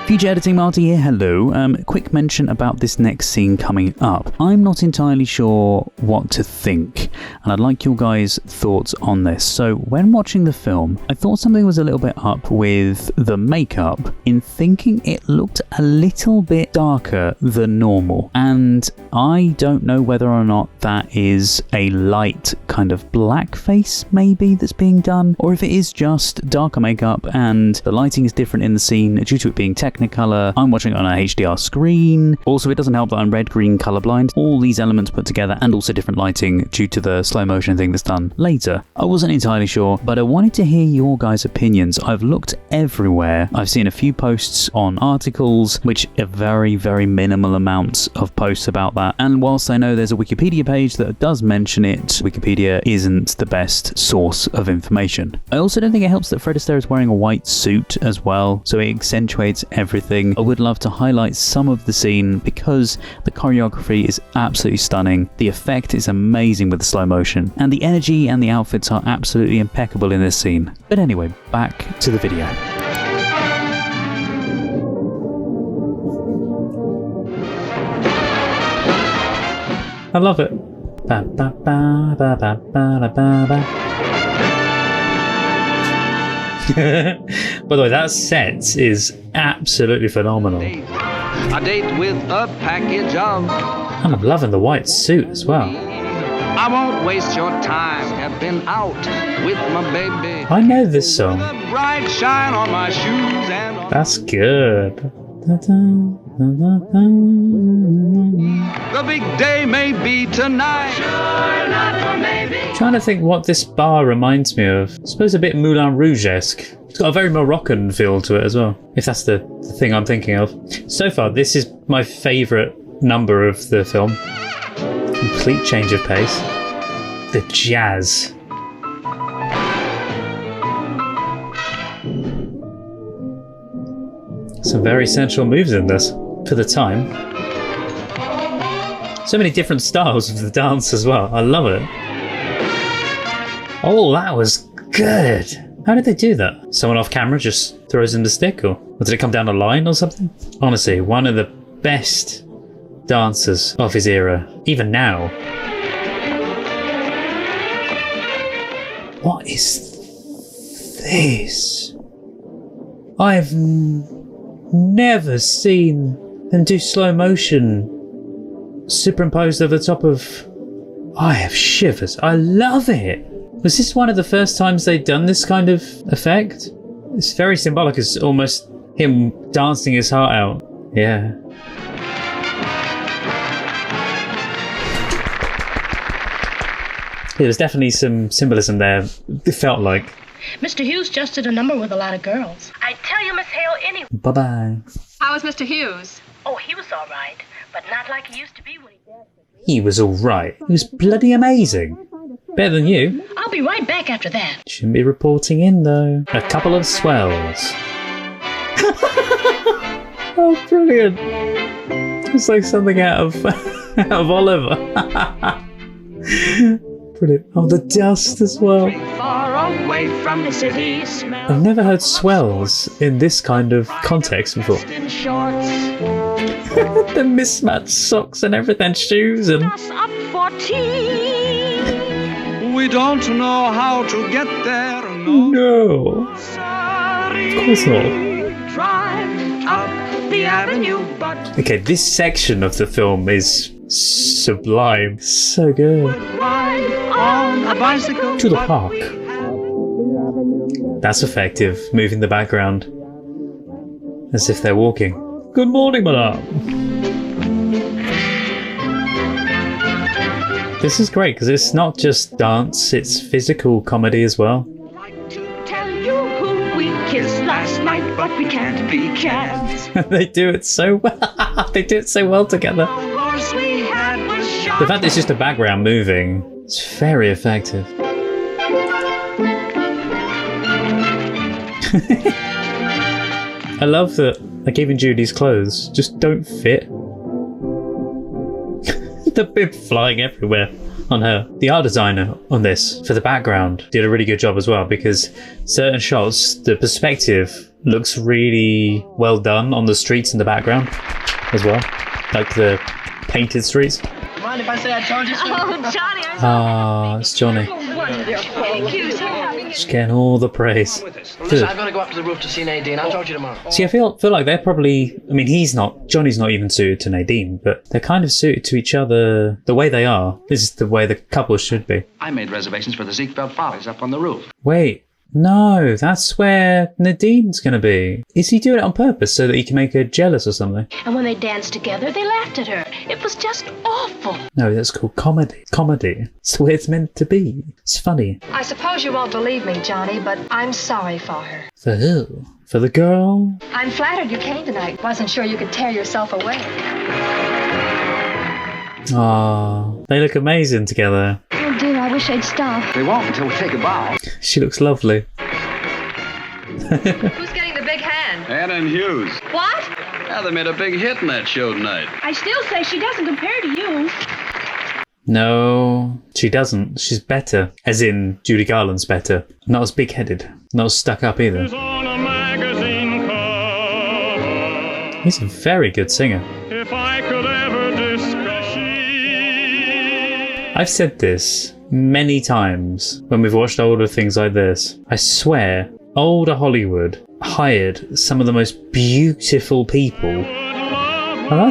Future Editing Marty here, hello. Quick mention about this next scene coming up. I'm not entirely sure what to think, and I'd like your guys' thoughts on this. So when watching the film, I thought something was a little bit up with the makeup in thinking it looked a little bit darker than normal. And I don't know whether or not that is a light kind of blackface maybe that's being done, or if it is just darker makeup and the lighting is different in the scene due to it being Technicolor. I'm watching it on a HDR screen. Also, it doesn't help that I'm red-green colorblind. All these elements put together, and also different lighting due to the slow motion thing that's done later. I wasn't entirely sure, but I wanted to hear your guys' opinions. I've looked everywhere. I've seen a few posts on articles, which are very, very minimal amounts of posts about that. And whilst I know there's a Wikipedia page that does mention it, Wikipedia isn't the best source of information. I also don't think it helps that Fred Astaire is wearing a white suit as well, so it accentuates everything. I would love to highlight some of the scene because the choreography is absolutely stunning, the effect is amazing with the slow motion, and the energy and the outfits are absolutely impeccable in this scene. But anyway, back to the video. I love it. Ba, ba, ba, ba, ba, ba, ba, ba. By the way, that set is absolutely phenomenal. A date with a package of. And I'm loving the white suit as well. I won't waste your time. Have been out with my baby. I know this song. Bright shine on my shoes and on. That's good. The big day may be tonight. Sure, not for maybe. Trying to think what this bar reminds me of. I suppose a bit Moulin Rouge-esque. It's got a very Moroccan feel to it as well, if that's the thing I'm thinking of. So far, this is my favourite number of the film. Complete change of pace. The jazz. Some very sensual moves in this, for the time. So many different styles of the dance as well. I love it. Oh, that was good. How did they do that? Someone off camera just throws in the stick, or did it come down a line or something? Honestly, one of the best dancers of his era, even now. What is this? I've never seen them do slow motion superimposed over the top of. I have shivers. I love it. Was this one of the first times they'd done this kind of effect? It's very symbolic. It's almost him dancing his heart out. Yeah. There was definitely some symbolism there. It felt like. Mr. Hughes just did a number with a lot of girls. I tell you, Miss Hale, any. Bye-bye. How was Mr. Hughes? Oh, he was all right, but not like he used to be when he danced. He was all right. He was bloody amazing. Better than you. I'll be right back after that. Shouldn't be reporting in, though. A couple of swells. Oh, brilliant. It's like something out of, out of Oliver. Brilliant. Oh, the dust as well. Far away from the city. I've never heard swells in this kind of context before. The mismatched socks and everything, shoes and. Up for tea. We don't know how to get there. No. Of course not. Drive up the avenue, but. Okay, this section of the film is sublime. So good. On a bicycle to the park. That's effective, moving the background as if they're walking. Good morning, madame. This is great because it's not just dance, it's physical comedy as well. I'd like to tell you who we kissed last night, but we can't be cats. They do it so well. They do it so well together. The fact that it's just a background moving, it's very effective. I love that, like even Judy's clothes just don't fit. The bib flying everywhere. on her. The art designer on this, for the background, did a really good job as well, because certain shots, the perspective looks really well done on the streets in the background as well. Like the painted streets. Mind if I say I told you so? Oh, Johnny, I'm Ah, it's Johnny. wonderful. Thank you so much. She's getting all the praise. Listen, I've got to go up to the roof to see Nadine. I'll talk to you tomorrow. See, I feel like they're probably, I mean, Johnny's not even suited to Nadine, but they're kind of suited to each other the way they are. This is the way the couple should be. I made reservations for the Ziegfeld Follies up on the roof. Wait, no, that's where Nadine's going to be. Is he doing it on purpose so that he can make her jealous or something? And when they danced together, they laughed at her. It was just awful. No, that's called comedy. Comedy. It's the way it's meant to be. It's funny. I suppose you won't believe me, Johnny, but I'm sorry for her. For who? For the girl? I'm flattered you came tonight. Wasn't sure you could tear yourself away. Ah, they look amazing together. Oh dear, I wish they'd stop. They won't until we take a bow. She looks lovely. Who's getting the big hand? Anna and Hughes. What? Yeah, they made a big hit in that show tonight. I still say she doesn't compare to you. No, she doesn't. She's better. As in, Judy Garland's better. Not as big-headed. Not as stuck up either. He's a very good singer. If I could ever I've said this many times when we've watched older things like this. I swear, older Hollywood hired some of the most beautiful people. Oh,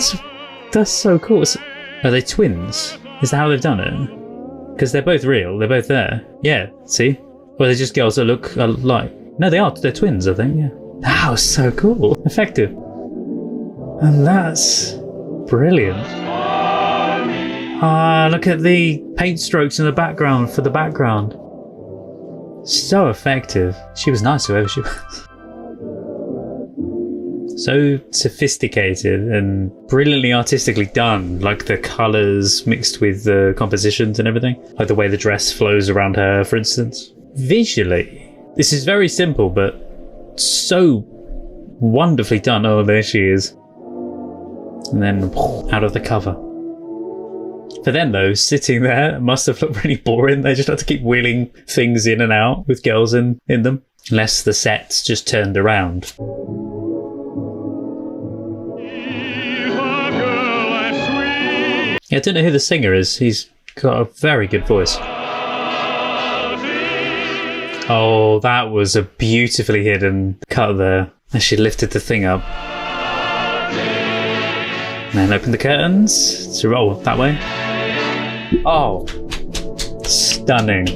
that's so cool. Are they twins? Is that how they've done it? Because they're both real. They're both there. Yeah, see? Or they're just girls that look alike. No, they are. They're twins, I think, yeah. That was so cool. Effective. And that's brilliant. Ah, look at the paint strokes in the background for the background. So effective. She was nice, whoever she was. So sophisticated and brilliantly artistically done. Like the colours mixed with the compositions and everything. Like the way the dress flows around her, for instance. Visually, this is very simple, but so wonderfully done. Oh, there she is. And then out of the cover. For them, though, sitting there must have looked really boring. They just had to keep wheeling things in and out with girls in them. Unless the sets just turned around. Yeah, I don't know who the singer is. He's got a very good voice. Oh, that was a beautifully hidden cut there. As she lifted the thing up. And then open the curtains to roll that way. Oh, stunning.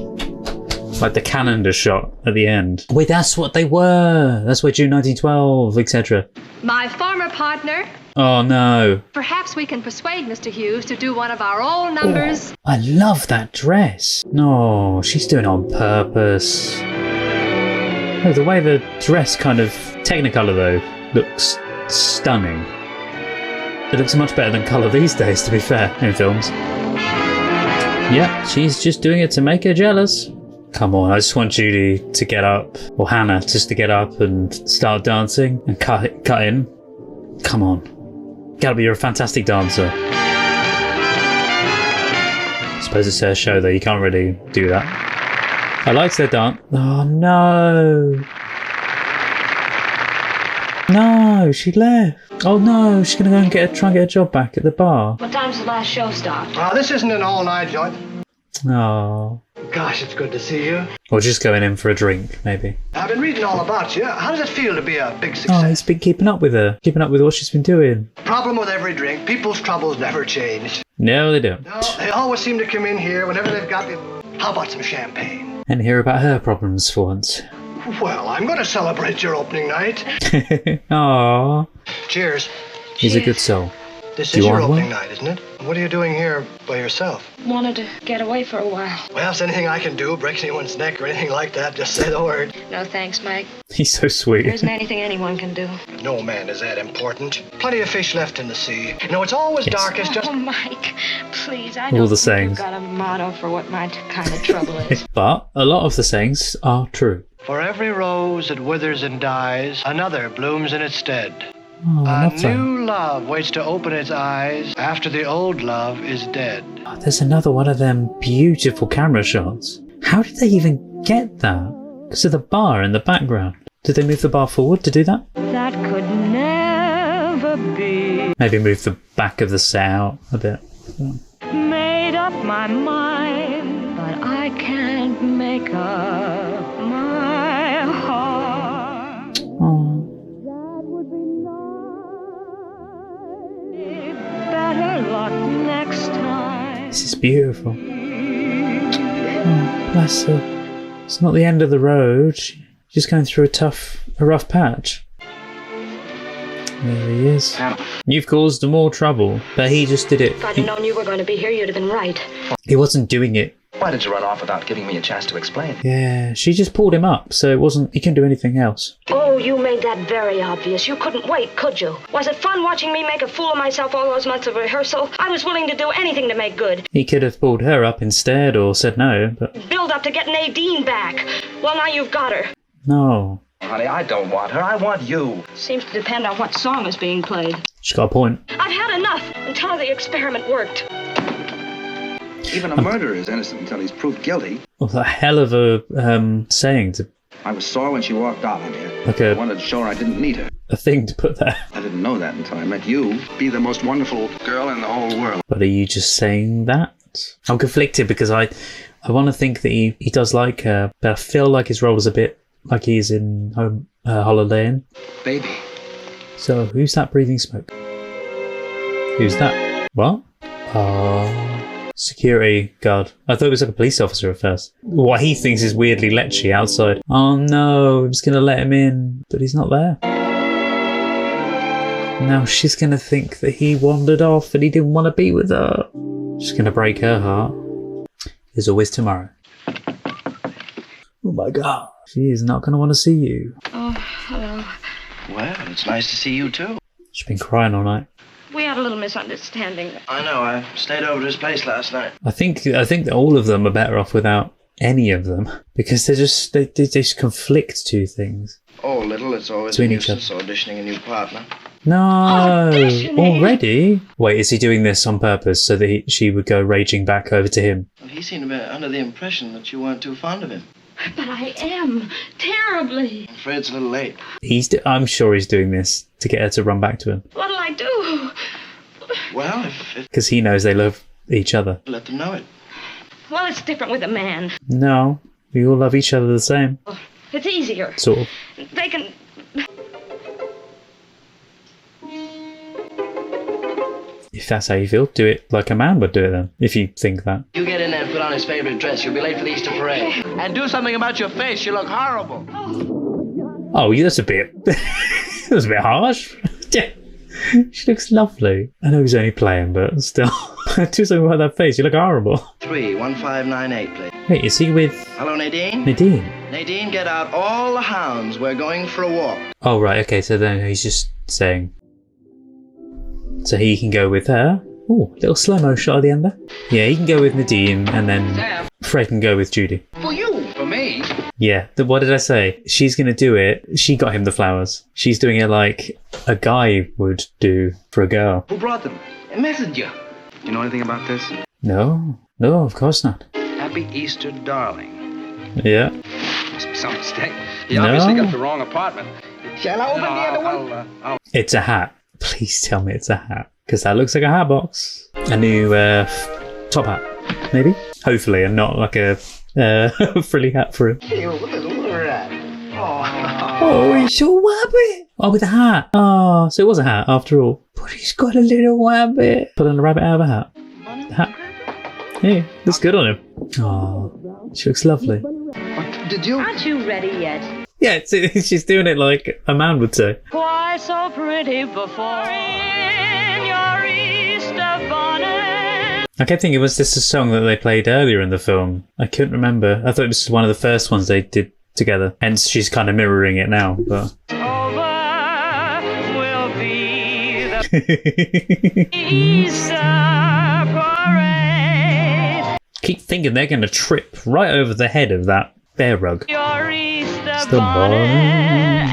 Like the calendar shot at the end. Wait, that's what they were. That's where June 1912, etc. My former partner. Oh no. Perhaps we can persuade Mr. Hughes to do one of our old numbers. Oh, I love that dress. No, she's doing it on purpose. No, the way the dress kind of Technicolor though looks stunning. It looks much better than colour these days, to be fair, in films. Yep, she's just doing it to make her jealous. Come on, I just want Judy to get up, or Hannah just to get up and start dancing and cut in. Come on. Gotta be, you're a fantastic dancer. I suppose it's her show though, you can't really do that. I liked their dance. Oh no. No, she left. Oh no, she's gonna go and try and get a job back at the bar. What time's the last show start? This isn't an all-night joint. Oh. Gosh, it's good to see you. Or just going in for a drink, maybe. I've been reading all about you. How does it feel to be a big success? Oh, he's been keeping up with her. Keeping up with what she's been doing. Problem with every drink, people's troubles never change. No, they don't. No, they always seem to come in here whenever they've got the... How about some champagne? And hear about her problems for once. Well, I'm going to celebrate your opening night. Aww. Cheers. He's a good soul. This is your opening night, isn't it? What are you doing here by yourself? Wanted to get away for a while. Well, if there's anything I can do, breaks anyone's neck or anything like that, just say the word. No thanks, Mike. He's so sweet. There isn't anything anyone can do. No man is that important. Plenty of fish left in the sea. You know, it's always darkest just... Oh, Mike, please, I All know the sayings. you've got a motto for what my kind of trouble is. But a lot of the sayings are true. For every rose that withers and dies, another blooms in its stead. Oh, A not so. new love waits to open its eyes after the old love is dead. Oh, there's another one of them beautiful camera shots. How did they even get that? Because of the bar in the background. Did they move the bar forward to do that? That could never be. Maybe move the back of the set out a bit. Made up my mind, but I can't make up my heart. Oh. Better luck next time. This is beautiful. Oh, bless her. It's not the end of the road. She's just going through a rough patch. There he is. You've caused more trouble, but he just did it. If I'd have known you were going to be here, you'd have been right. He wasn't doing it. Why did you run off without giving me a chance to explain? Yeah, she just pulled him up, so it wasn't. He couldn't do anything else. Oh, you made that very obvious. You couldn't wait, could you? Was it fun watching me make a fool of myself all those months of rehearsal? I was willing to do anything to make good. He could have pulled her up instead, or said no, but Build up to get Nadine back. Well, now you've got her. no. Honey, I don't want her. I want you. Seems to depend on what song is being played. She's got a point. I've had enough until the experiment worked. Even a murderer is innocent until he's proved guilty. Well, a hell of a saying to, I was sore when she walked out on me. like I wanted to show her I didn't need her. a thing to put there. I didn't know that until I met you. Be the most wonderful girl in the whole world. But are you just saying that? I'm conflicted because I want to think that he does like her, but I feel like his role is a bit like he's in Holiday Inn. Baby. So who's that breathing smoke? Who's that? What? Oh, security guard. I thought it was like a police officer at first. What he thinks is weirdly lechy outside. Oh no, I'm just going to let him in, but he's not there. Now she's going to think that he wandered off and he didn't want to be with her. She's going to break her heart. There's always tomorrow. Oh my god. She is not going to want to see you. Oh, hello. Well, it's nice to see you too. She's been crying all night. We had a little misunderstanding. I know, I stayed over at his place last night. I think that all of them are better off without any of them because they just conflict two things. Oh, little, it's always Between a each other. nuisance auditioning a new partner. No, Auditioning? already? Wait, is he doing this on purpose so that she would go raging back over to him? Well, he seemed to be under the impression that you weren't too fond of him. But I am. Terribly. I'm afraid it's a little late. I'm sure he's doing this to get her to run back to him What'll I do? Well, if because he knows they love each other. let them know it. Well, it's different with a man. No, we all love each other the same, It's easier. sort of. They can... If that's how you feel, do it like a man would do it then, if you think that. You get in there and put on his favorite dress. You'll be late for the Easter parade. And do something about your face. You look horrible. Oh, yeah, that's a bit... that's a bit harsh. Yeah. She looks lovely. I know he's only playing, but still. Do something about that face. You look horrible. 31598, please. Wait, is he with Hello, Nadine? Nadine? Nadine, get out all the hounds. We're going for a walk. Oh, right, okay, so then he's just saying... So he can go with her. Oh, little slow-mo shot at the end there. Yeah, he can go with Nadine, and then Fred can go with Judy. For you. For me. Yeah, what did I say? She's going to do it. She got him the flowers. She's doing it like a guy would do for a girl. Who brought them? A messenger. You know anything about this? No, of course not. Happy Easter, darling. Yeah. Must be some mistake. He No. obviously got the wrong apartment. Shall I open the other one? It's a hat. Please tell me it's a hat. Because that looks like a hat box. A new top hat, maybe? Hopefully, and not like a frilly hat for him. Oh, it's a rabbit. Oh, with a hat. Oh, so it was a hat after all. But he's got a little rabbit. Pulling a rabbit out of a hat. The hat. Yeah, looks good on him. Oh, she looks lovely. What did you? Aren't you ready yet? Yeah, she's doing it like a man would say. Why so pretty before in your Easter bonnet? I kept thinking it was just a song that they played earlier in the film. I couldn't remember. I thought it was one of the first ones they did together. Hence, she's kind of mirroring it now. But Over will be the Easter parade. keep thinking they're going to trip right over the head of that bear rug. Your Easter Still bonnet.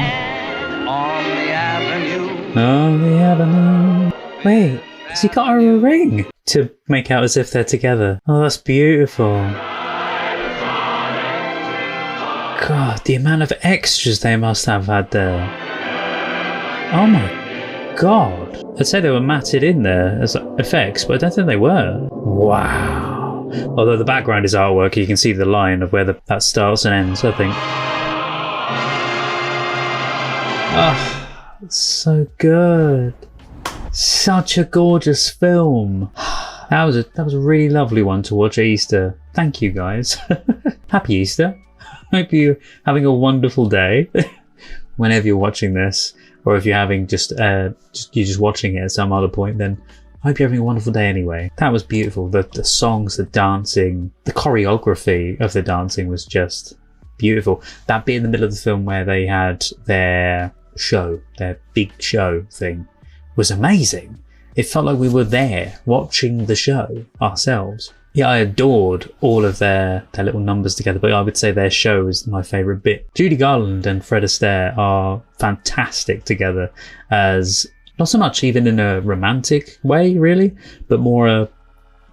On the avenue Oh, the avenue. Wait, has he got her a ring? To make out as if they're together. Oh, that's beautiful. God, the amount of extras they must have had there. Oh my God. I'd say they were matted in there as effects, but I don't think they were. Wow. Although the background is artwork, you can see the line of where that starts and ends, I think. Ah, oh, so good. Such a gorgeous film. That was a really lovely one to watch at Easter. Thank you guys. Happy Easter. Hope you're having a wonderful day whenever you're watching this, or if you're having you're just watching it at some other point, then I hope you're having a wonderful day anyway. That was beautiful. The songs, the dancing, the choreography of the dancing was just beautiful. That bit in the middle of the film where they had their big show thing was amazing. It felt like we were there watching the show ourselves. Yeah, I adored all of their little numbers together, but I would say their show is my favourite bit. Judy Garland and Fred Astaire are fantastic together, as not so much even in a romantic way really, but more a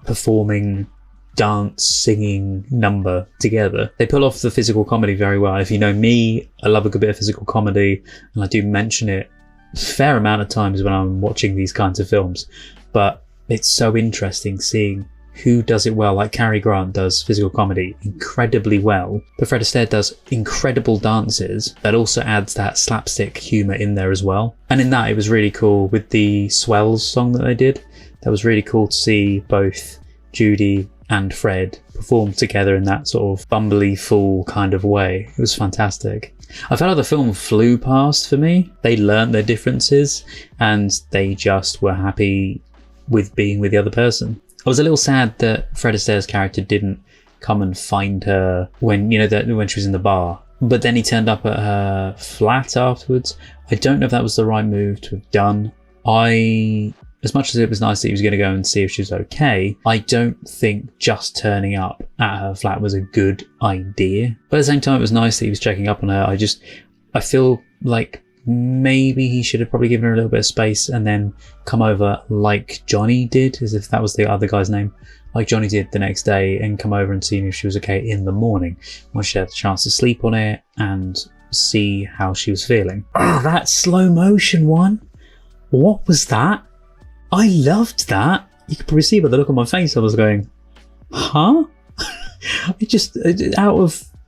performing, dance, singing number together. They pull off the physical comedy very well. If you know me, I love a good bit of physical comedy, and I do mention it a fair amount of times when I'm watching these kinds of films, but it's so interesting seeing who does it well. Like Cary Grant does physical comedy incredibly well, but Fred Astaire does incredible dances that also adds that slapstick humour in there as well. And in that, it was really cool with the Swells song that they did. That was really cool to see both Judy and Fred perform together in that sort of bumbly fool kind of way. It was fantastic. I felt like the film flew past for me. They learned their differences and they just were happy with being with the other person. I was a little sad that Fred Astaire's character didn't come and find her when she was in the bar, but then he turned up at her flat afterwards. I don't know if that was the right move to have done. As much as it was nice that he was going to go and see if she was okay, I don't think just turning up at her flat was a good idea. But at the same time, it was nice that he was checking up on her. I feel like maybe he should have probably given her a little bit of space and then come over like Johnny did, as if that was the other guy's name, like Johnny did the next day, and come over and see if she was okay in the morning once she had the chance to sleep on it and see how she was feeling. Oh, that slow motion one. What was that? I loved that. You could probably see by the look on my face, I was going, huh? It just,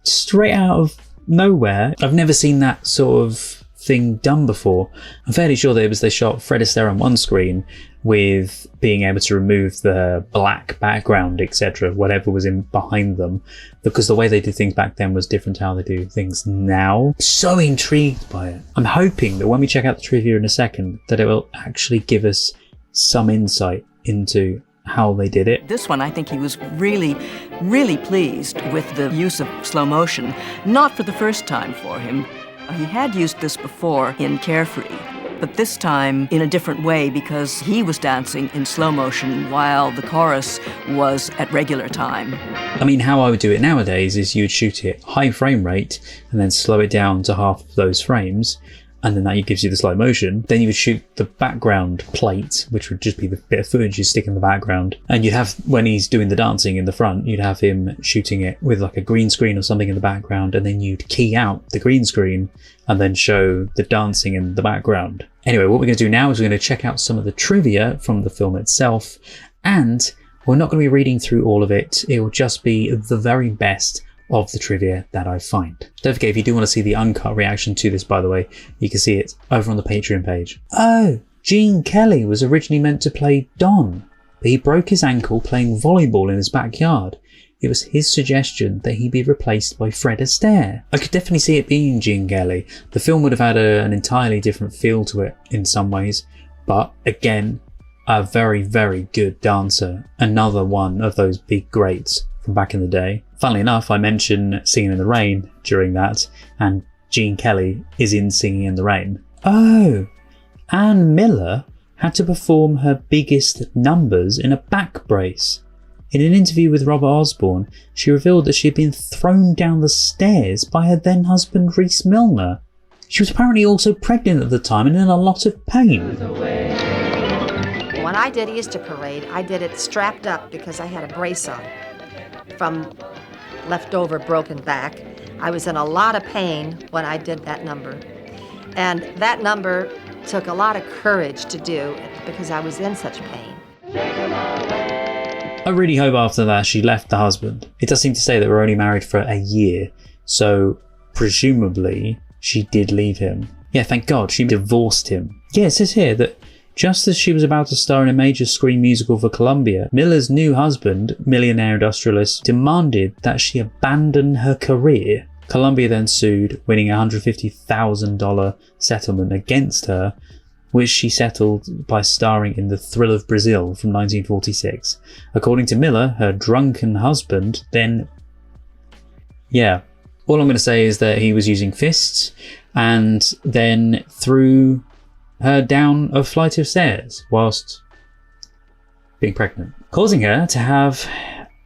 straight out of nowhere. I've never seen that sort of thing done before. I'm fairly sure that they shot Fred Astaire on one screen with being able to remove the black background, etc., whatever was in behind them, because the way they did things back then was different to how they do things now. So intrigued by it. I'm hoping that when we check out the trivia in a second, that it will actually give us some insight into how they did it. This one, I think he was really, really pleased with the use of slow motion. Not for the first time for him. He had used this before in Carefree, but this time in a different way, because he was dancing in slow motion while the chorus was at regular time. I mean, how I would do it nowadays is you'd shoot it high frame rate and then slow it down to half of those frames, and then that gives you the slow motion. Then you would shoot the background plate, which would just be the bit of footage you stick in the background. And you'd have, when he's doing the dancing in the front, you'd have him shooting it with like a green screen or something in the background, and then you'd key out the green screen and then show the dancing in the background. Anyway, what we're going to do now is we're going to check out some of the trivia from the film itself, and we're not going to be reading through all of it. It will just be the very best of the trivia that I find. Don't forget, if you do want to see the uncut reaction to this, by the way, you can see it over on the Patreon page. Oh, Gene Kelly was originally meant to play Don, but he broke his ankle playing volleyball in his backyard. It was his suggestion that he be replaced by Fred Astaire. I could definitely see it being Gene Kelly. The film would have had an entirely different feel to it in some ways, but again, a very, very good dancer. Another one of those big greats from back in the day. Funnily enough, I mentioned Singing in the Rain during that, and Gene Kelly is in Singing in the Rain. Oh, Ann Miller had to perform her biggest numbers in a back brace. In an interview with Robert Osborne, she revealed that she had been thrown down the stairs by her then husband Rhys Milner. She was apparently also pregnant at the time and in a lot of pain. When I did Easter Parade, I did it strapped up because I had a brace on from leftover broken back. I was in a lot of pain when I did that number. And that number took a lot of courage to do because I was in such pain. I really hope after that she left the husband. It does seem to say that we're only married for a year, so presumably she did leave him. Yeah, thank God, she divorced him. Yeah, it says here that just as she was about to star in a major screen musical for Columbia, Miller's new husband, millionaire industrialist, demanded that she abandon her career. Columbia then sued, winning a $150,000 settlement against her, which she settled by starring in The Thrill of Brazil from 1946. According to Miller, her drunken husband then... Yeah, all I'm going to say is that he was using fists and then threw her down a flight of stairs whilst being pregnant, causing her to have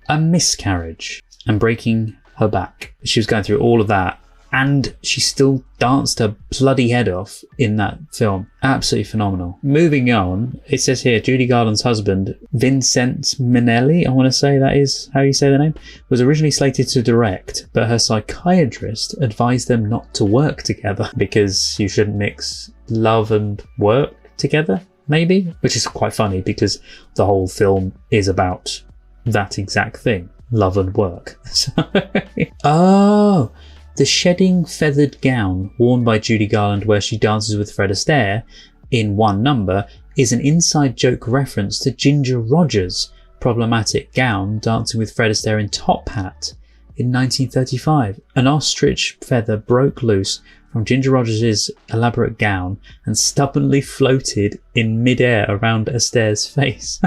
a miscarriage and breaking her back. She was going through all of that and she still danced her bloody head off in that film. Absolutely phenomenal. Moving on, it says here Judy Garland's husband, Vincent Minnelli, I want to say that is how you say the name, was originally slated to direct, but her psychiatrist advised them not to work together because you shouldn't mix love and work together, maybe? Which is quite funny because the whole film is about that exact thing, love and work. Oh, the shedding feathered gown worn by Judy Garland where she dances with Fred Astaire in one number is an inside joke reference to Ginger Rogers' problematic gown dancing with Fred Astaire in Top Hat in 1935. An ostrich feather broke loose from Ginger Rogers' elaborate gown and stubbornly floated in midair around Astaire's face.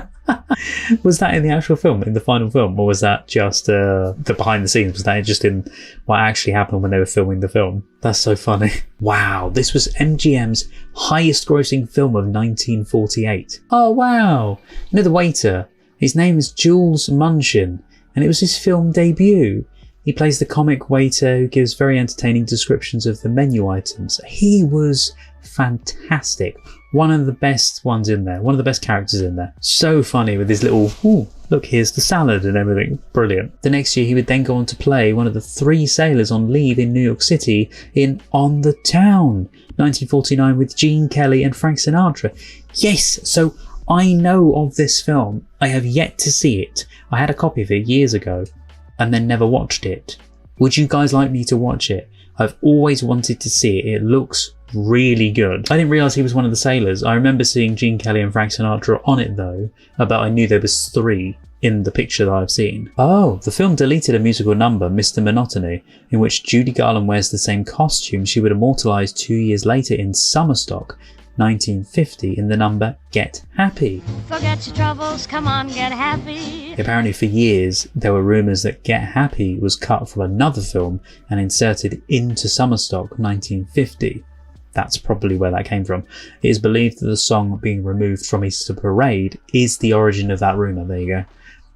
Was that in the actual film, in the final film, or was that just the behind the scenes? Was that just in what actually happened when they were filming the film? That's so funny. Wow, this was MGM's highest grossing film of 1948. Oh wow. You know the waiter? His name is Jules Munshin, and it was his film debut. He plays the comic waiter who gives very entertaining descriptions of the menu items. He was fantastic. One of the best ones in there. One of the best characters in there. So funny with his little, ooh, look, here's the salad and everything. Brilliant. The next year he would then go on to play one of the three sailors on leave in New York City in On the Town, 1949, with Gene Kelly and Frank Sinatra. Yes, so I know of this film. I have yet to see it. I had a copy of it years ago and then never watched it. Would you guys like me to watch it? I've always wanted to see it. It looks really good. I didn't realise he was one of the sailors. I remember seeing Gene Kelly and Frank Sinatra on it though, but I knew there was three in the picture that I've seen. Oh, the film deleted a musical number, Mr. Monotony, in which Judy Garland wears the same costume she would immortalise 2 years later in Summerstock, 1950, in the number Get Happy. Forget your troubles, come on, get happy. Apparently for years there were rumours that Get Happy was cut from another film and inserted into Summerstock 1950. That's probably where that came from. It is believed that the song being removed from Easter Parade is the origin of that rumour, there you go.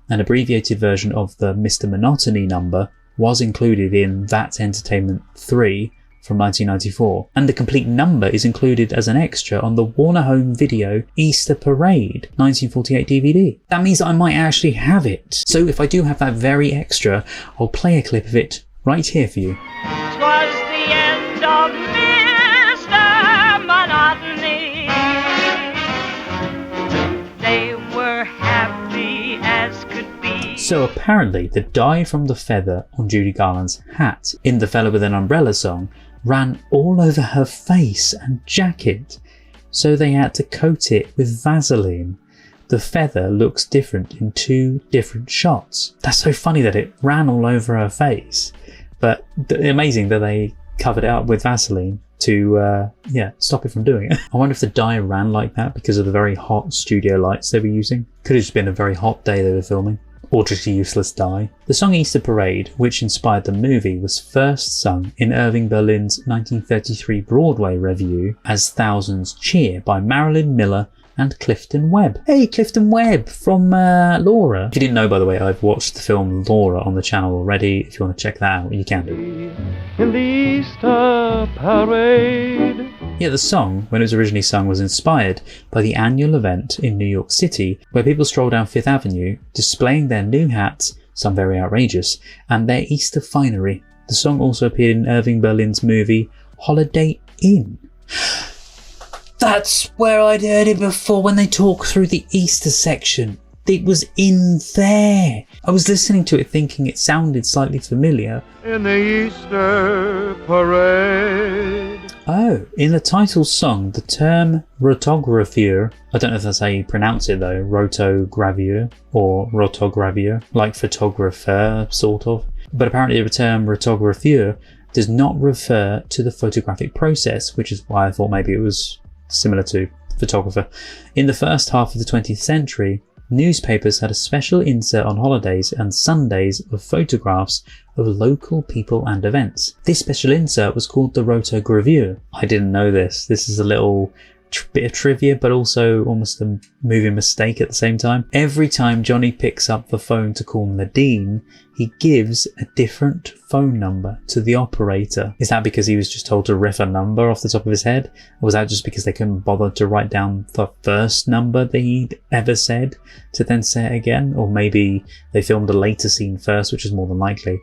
An abbreviated version of the Mr. Monotony number was included in That's Entertainment 3 from 1994, and the complete number is included as an extra on the Warner Home Video Easter Parade 1948 DVD. That means that I might actually have it. So if I do have that very extra, I'll play a clip of it right here for you. 'Twas the end of Mr. Monotony. They were happy as could be. So apparently the dye from the feather on Judy Garland's hat in the Fella with an Umbrella song ran all over her face and jacket, so they had to coat it with Vaseline. The feather looks different in two different shots. That's so funny that it ran all over her face, but amazing that they covered it up with Vaseline to stop it from doing it. I wonder if the dye ran like that because of the very hot studio lights they were using. Could have just been a very hot day they were filming. Or just a useless dye. The song Easter Parade, which inspired the movie, was first sung in Irving Berlin's 1933 Broadway revue as Thousands Cheer by Marilyn Miller and Clifton Webb. Hey, Clifton Webb from Laura. If you didn't know, by the way, I've watched the film Laura on the channel already. If you want to check that out, you can. In the Easter parade. Yeah, the song, when it was originally sung, was inspired by the annual event in New York City where people stroll down Fifth Avenue displaying their new hats, some very outrageous, and their Easter finery. The song also appeared in Irving Berlin's movie Holiday Inn. That's where I'd heard it before when they talk through the Easter section. It was in there. I was listening to it thinking it sounded slightly familiar. In the Easter parade. Oh, in the title song, the term rotogravure, I don't know if that's how you pronounce it though, rotogravure or rotogravure, like photographer, sort of. But apparently the term rotogravure does not refer to the photographic process, which is why I thought maybe it was similar to photographer. In the first half of the 20th century, newspapers had a special insert on holidays and Sundays of photographs of local people and events. This special insert was called the rotogravure. I didn't know this. This is a little bit of trivia, but also almost a movie mistake at the same time. Every time Johnny picks up the phone to call Nadine, he gives a different phone number to the operator. Is that because he was just told to riff a number off the top of his head? Or was that just because they couldn't bother to write down the first number that he'd ever said to then say it again? Or maybe they filmed a later scene first, which is more than likely,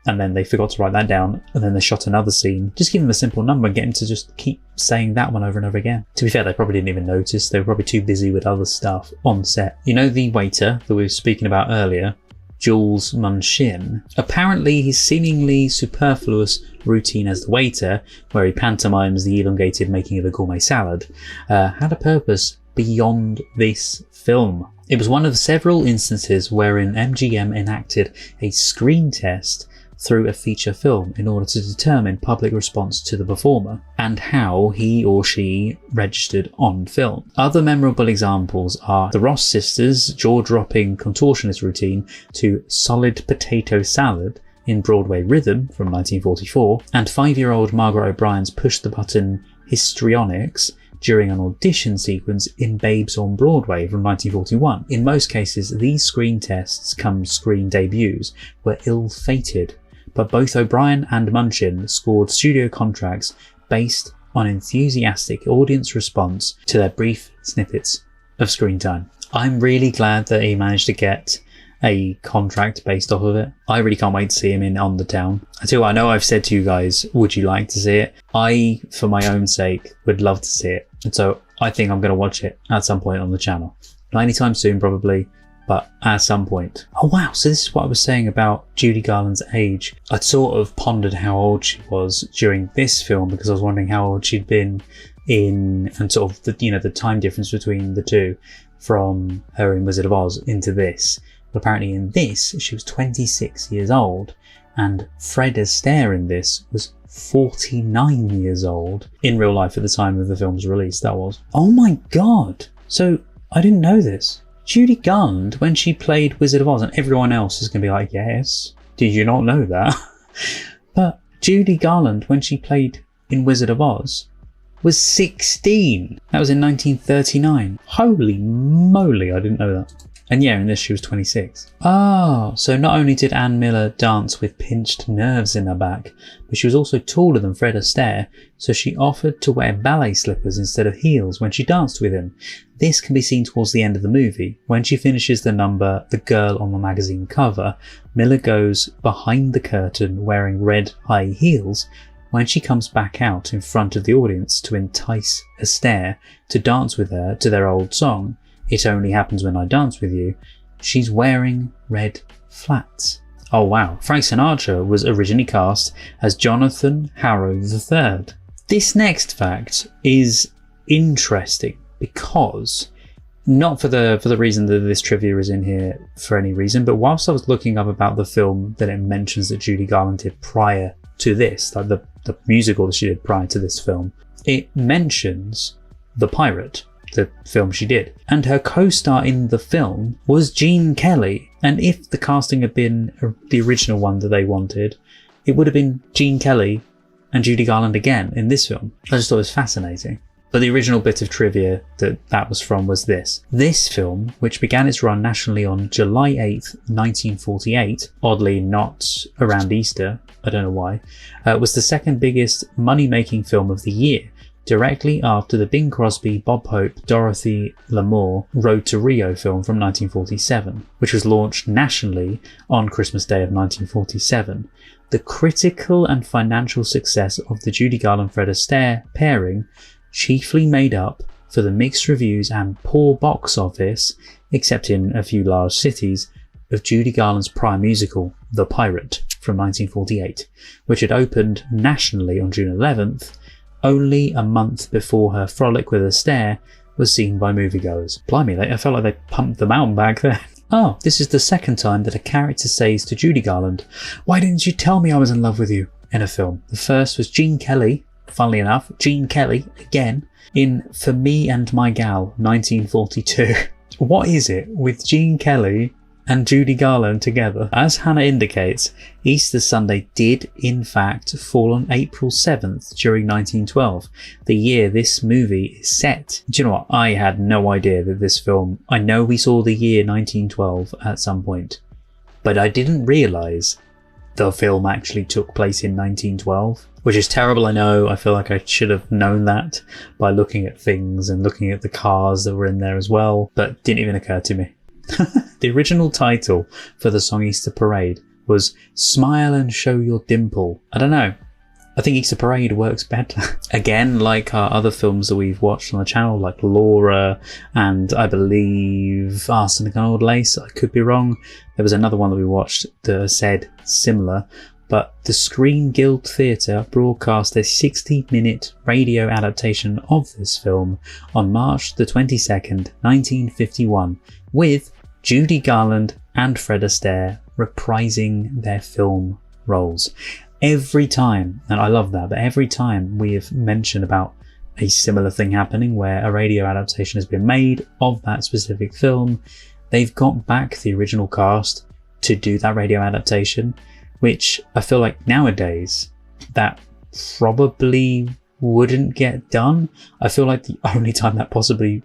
and then they forgot to write that down, and then they shot another scene. Just give him a simple number and get him to just keep saying that one over and over again. To be fair, they probably didn't even notice. They were probably too busy with other stuff on set. You know the waiter that we were speaking about earlier, Jules Munchin? Apparently his seemingly superfluous routine as the waiter, where he pantomimes the elongated making of a gourmet salad, had a purpose beyond this film. It was one of several instances wherein MGM enacted a screen test through a feature film in order to determine public response to the performer and how he or she registered on film. Other memorable examples are the Ross sisters' jaw-dropping contortionist routine to Solid Potato Salad in Broadway Rhythm from 1944, and 5-year-old Margaret O'Brien's push-the-button histrionics during an audition sequence in Babes on Broadway from 1941. In most cases, these screen tests cum screen debuts were ill-fated, but both O'Brien and Munchin scored studio contracts based on enthusiastic audience response to their brief snippets of screen time. I'm really glad that he managed to get a contract based off of it. I really can't wait to see him in On the Town. I tell you what, I know I've said to you guys, would you like to see it? I, for my own sake, would love to see it. And so I think I'm going to watch it at some point on the channel. Not anytime soon, probably, but at some point. Oh wow, so this is what I was saying about Judy Garland's age. I'd sort of pondered how old she was during this film because I was wondering how old she'd been in, and sort of the, you know, the time difference between the two from her in Wizard of Oz into this. But apparently in this, she was 26 years old, and Fred Astaire in this was 49 years old in real life at the time of the film's release, that was. Oh my god! So, I didn't know this. Judy Garland, when she played Wizard of Oz, and everyone else is going to be like, yes, did you not know that? But Judy Garland, when she played in Wizard of Oz, was 16. That was in 1939. Holy moly, I didn't know that. And yeah, in this she was 26. Oh, so not only did Ann Miller dance with pinched nerves in her back, but she was also taller than Fred Astaire, so she offered to wear ballet slippers instead of heels when she danced with him. This can be seen towards the end of the movie. When she finishes the number The Girl on the Magazine cover, Miller goes behind the curtain wearing red high heels when she comes back out in front of the audience to entice Astaire to dance with her to their old song, It Only Happens When I Dance With You. She's wearing red flats. Oh wow, Frank Sinatra was originally cast as Jonathan Harrow III. This next fact is interesting because, not for the reason that this trivia is in here for any reason, but whilst I was looking up about the film that it mentions that Judy Garland did prior to this, like the musical that she did prior to this film, it mentions The Pirate, the film she did, and her co-star in the film was Gene Kelly. And if the casting had been the original one that they wanted, it would have been Gene Kelly and Judy Garland again in this film. I just thought it was fascinating. But the original bit of trivia that was from was this. This film, which began its run nationally on July 8th, 1948, oddly not around Easter, I don't know why, was the second biggest money-making film of the year, directly after the Bing Crosby, Bob Hope, Dorothy Lamour Road to Rio film from 1947, which was launched nationally on Christmas Day of 1947. The critical and financial success of the Judy Garland-Fred Astaire pairing chiefly made up for the mixed reviews and poor box office, except in a few large cities, of Judy Garland's prior musical, The Pirate, from 1948, which had opened nationally on June 11th, only a month before her frolic with Astaire was seen by moviegoers. Blimey, I felt like they pumped them out back then. Oh, this is the second time that a character says to Judy Garland, "Why didn't you tell me I was in love with you?" in a film. The first was Gene Kelly, funnily enough, Gene Kelly, again, in For Me and My Gal, 1942. What is it with Gene Kelly and Judy Garland together? As Hannah indicates, Easter Sunday did in fact fall on April 7th during 1912, the year this movie is set. Do you know what? I had no idea that this film, I know we saw the year 1912 at some point, but I didn't realise the film actually took place in 1912, which is terrible, I know. I feel like I should have known that by looking at things and looking at the cars that were in there as well, but it didn't even occur to me. The original title for the song Easter Parade was Smile and Show Your Dimple. I don't know. I think Easter Parade works better. Again, like our other films that we've watched on the channel, like Laura and I believe Arsenic and Old Lace, I could be wrong. There was another one that we watched that said similar, but the Screen Guild Theatre broadcast a 60-minute radio adaptation of this film on March the 22nd, 1951, with Judy Garland and Fred Astaire reprising their film roles. Every time, and I love that, but every time we have mentioned about a similar thing happening where a radio adaptation has been made of that specific film, they've got back the original cast to do that radio adaptation, which I feel like nowadays that probably wouldn't get done. I feel like the only time that possibly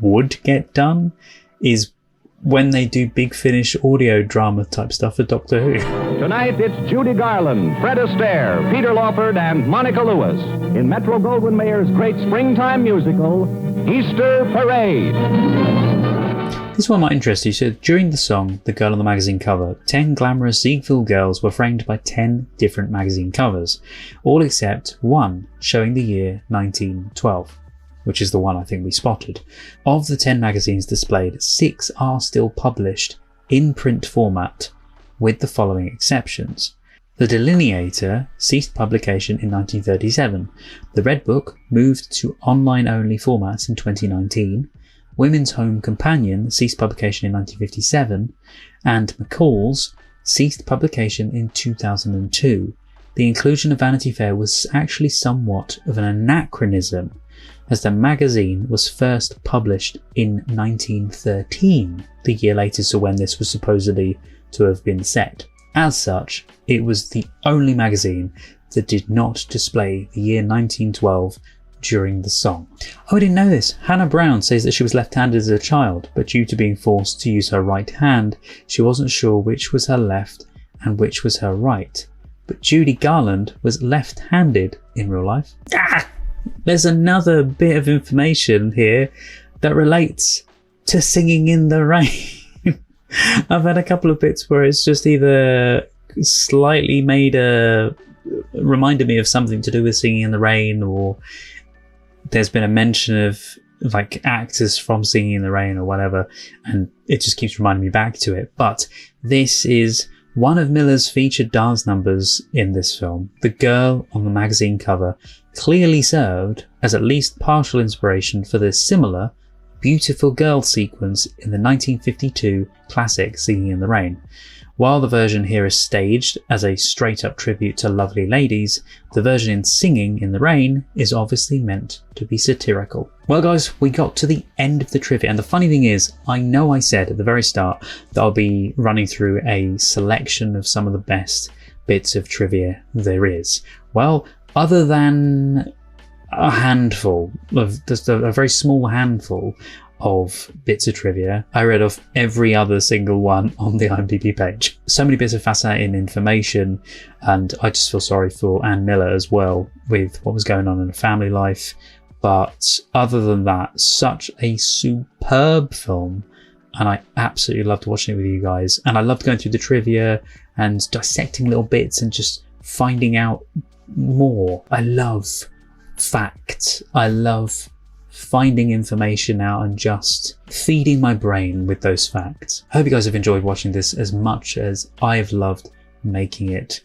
would get done is when they do Big Finish audio drama type stuff for Doctor Who. Tonight it's Judy Garland, Fred Astaire, Peter Lawford, and Monica Lewis in Metro-Goldwyn-Mayer's great springtime musical, Easter Parade. This one might interest you. So during the song, The Girl on the Magazine Cover, 10 glamorous Ziegfeld girls were framed by 10 different magazine covers, all except one showing the year 1912. Which is the one I think we spotted. Of the 10 magazines displayed, 6 are still published in print format, with the following exceptions. The Delineator ceased publication in 1937. The Red Book moved to online-only formats in 2019. Women's Home Companion ceased publication in 1957. And McCall's ceased publication in 2002. The inclusion of Vanity Fair was actually somewhat of an anachronism, as the magazine was first published in 1913, the year later to when this was supposedly to have been set. As such, it was the only magazine that did not display the year 1912 during the song. Oh, I didn't know this. Hannah Brown says that she was left-handed as a child, but due to being forced to use her right hand, she wasn't sure which was her left and which was her right. But Judy Garland was left-handed in real life. There's another bit of information here that relates to Singing in the Rain. I've had a couple of bits where it's just either slightly reminded me of something to do with Singing in the Rain, or there's been a mention of like actors from Singing in the Rain or whatever, and it just keeps reminding me back to it. But this is one of Miller's featured dance numbers in this film. The girl on the magazine cover clearly served as at least partial inspiration for the similar Beautiful Girl sequence in the 1952 classic Singing in the Rain. While the version here is staged as a straight-up tribute to lovely ladies, the version in Singing in the Rain is obviously meant to be satirical. Well guys, we got to the end of the trivia, and the funny thing is, I know I said at the very start that I'll be running through a selection of some of the best bits of trivia there is. Well, other than a handful of, just a very small handful of bits of trivia. I read off every other single one on the IMDb page. So many bits of fascinating information, and I just feel sorry for Ann Miller as well with what was going on in her family life. But other than that, such a superb film, and I absolutely loved watching it with you guys. And I loved going through the trivia and dissecting little bits and just finding out more. I love facts. I love finding information out and just feeding my brain with those facts. I hope you guys have enjoyed watching this as much as I've loved making it.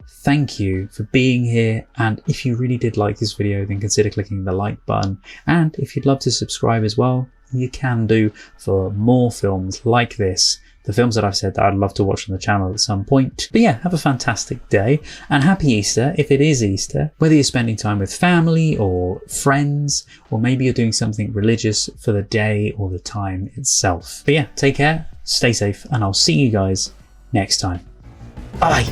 Thank you for being here, and if you really did like this video, then consider clicking the like button, and if you'd love to subscribe as well, you can do for more films like this, the films that I've said that I'd love to watch on the channel at some point. But yeah, have a fantastic day, and happy Easter if it is Easter, whether you're spending time with family or friends, or maybe you're doing something religious for the day or the time itself. But yeah, take care, stay safe, and I'll see you guys next time. Bye!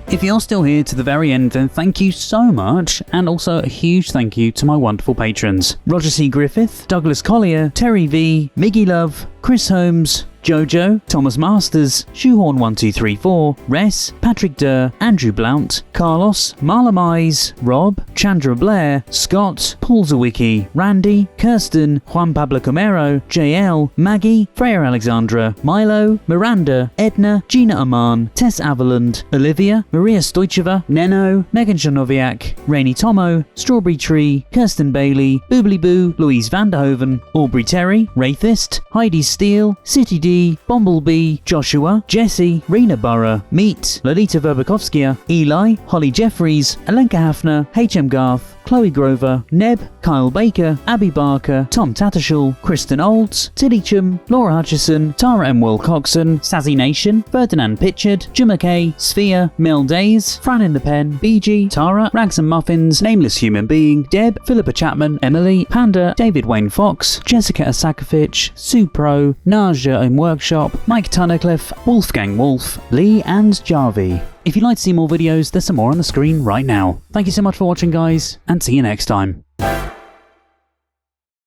If you're still here to the very end, then thank you so much, and also a huge thank you to my wonderful patrons: Roger C. Griffith, Douglas Collier, Terry V, Miggy Love, Chris Holmes, Jojo, Thomas Masters, Shoehorn1234, Res, Patrick Durr, Andrew Blount, Carlos, Marla Mize, Rob, Chandra Blair, Scott, Paul Zawicki, Randy, Kirsten, Juan Pablo Camero, JL, Maggie, Freya Alexandra, Milo, Miranda, Edna, Gina Aman, Tess Aveland, Olivia, Maria Stoicheva, Neno, Megan Janoviak, Rainy Tomo, Strawberry Tree, Kirsten Bailey, Boobly Boo, Louise Vanderhoven, Aubrey Terry, Wraithist, Heidi Steele, City D, Bumblebee, Joshua, Jesse, Rena Burra, Meet, Lolita Verbakovskia, Eli, Holly Jeffries, Alenka Hafner, HM Garth, Chloe Grover, Neb, Kyle Baker, Abby Barker, Tom Tattershall, Kristen Olds, Tilly Chum, Laura Hutchison, Tara M. Will Coxon, Sazzy Nation, Ferdinand Pitchard, Jim McKay, Sphere, Mel Days, Fran in the Pen, BG, Tara, Rags and Muffins, Nameless Human Being, Deb, Philippa Chapman, Emily, Panda, David Wayne Fox, Jessica Asakovich, Sue Pro, Naja in Workshop, Mike Tunnicliffe, Wolfgang Wolf, Lee and Jarvie. If you'd like to see more videos, there's some more on the screen right now. Thank you so much for watching, guys, and see you next time.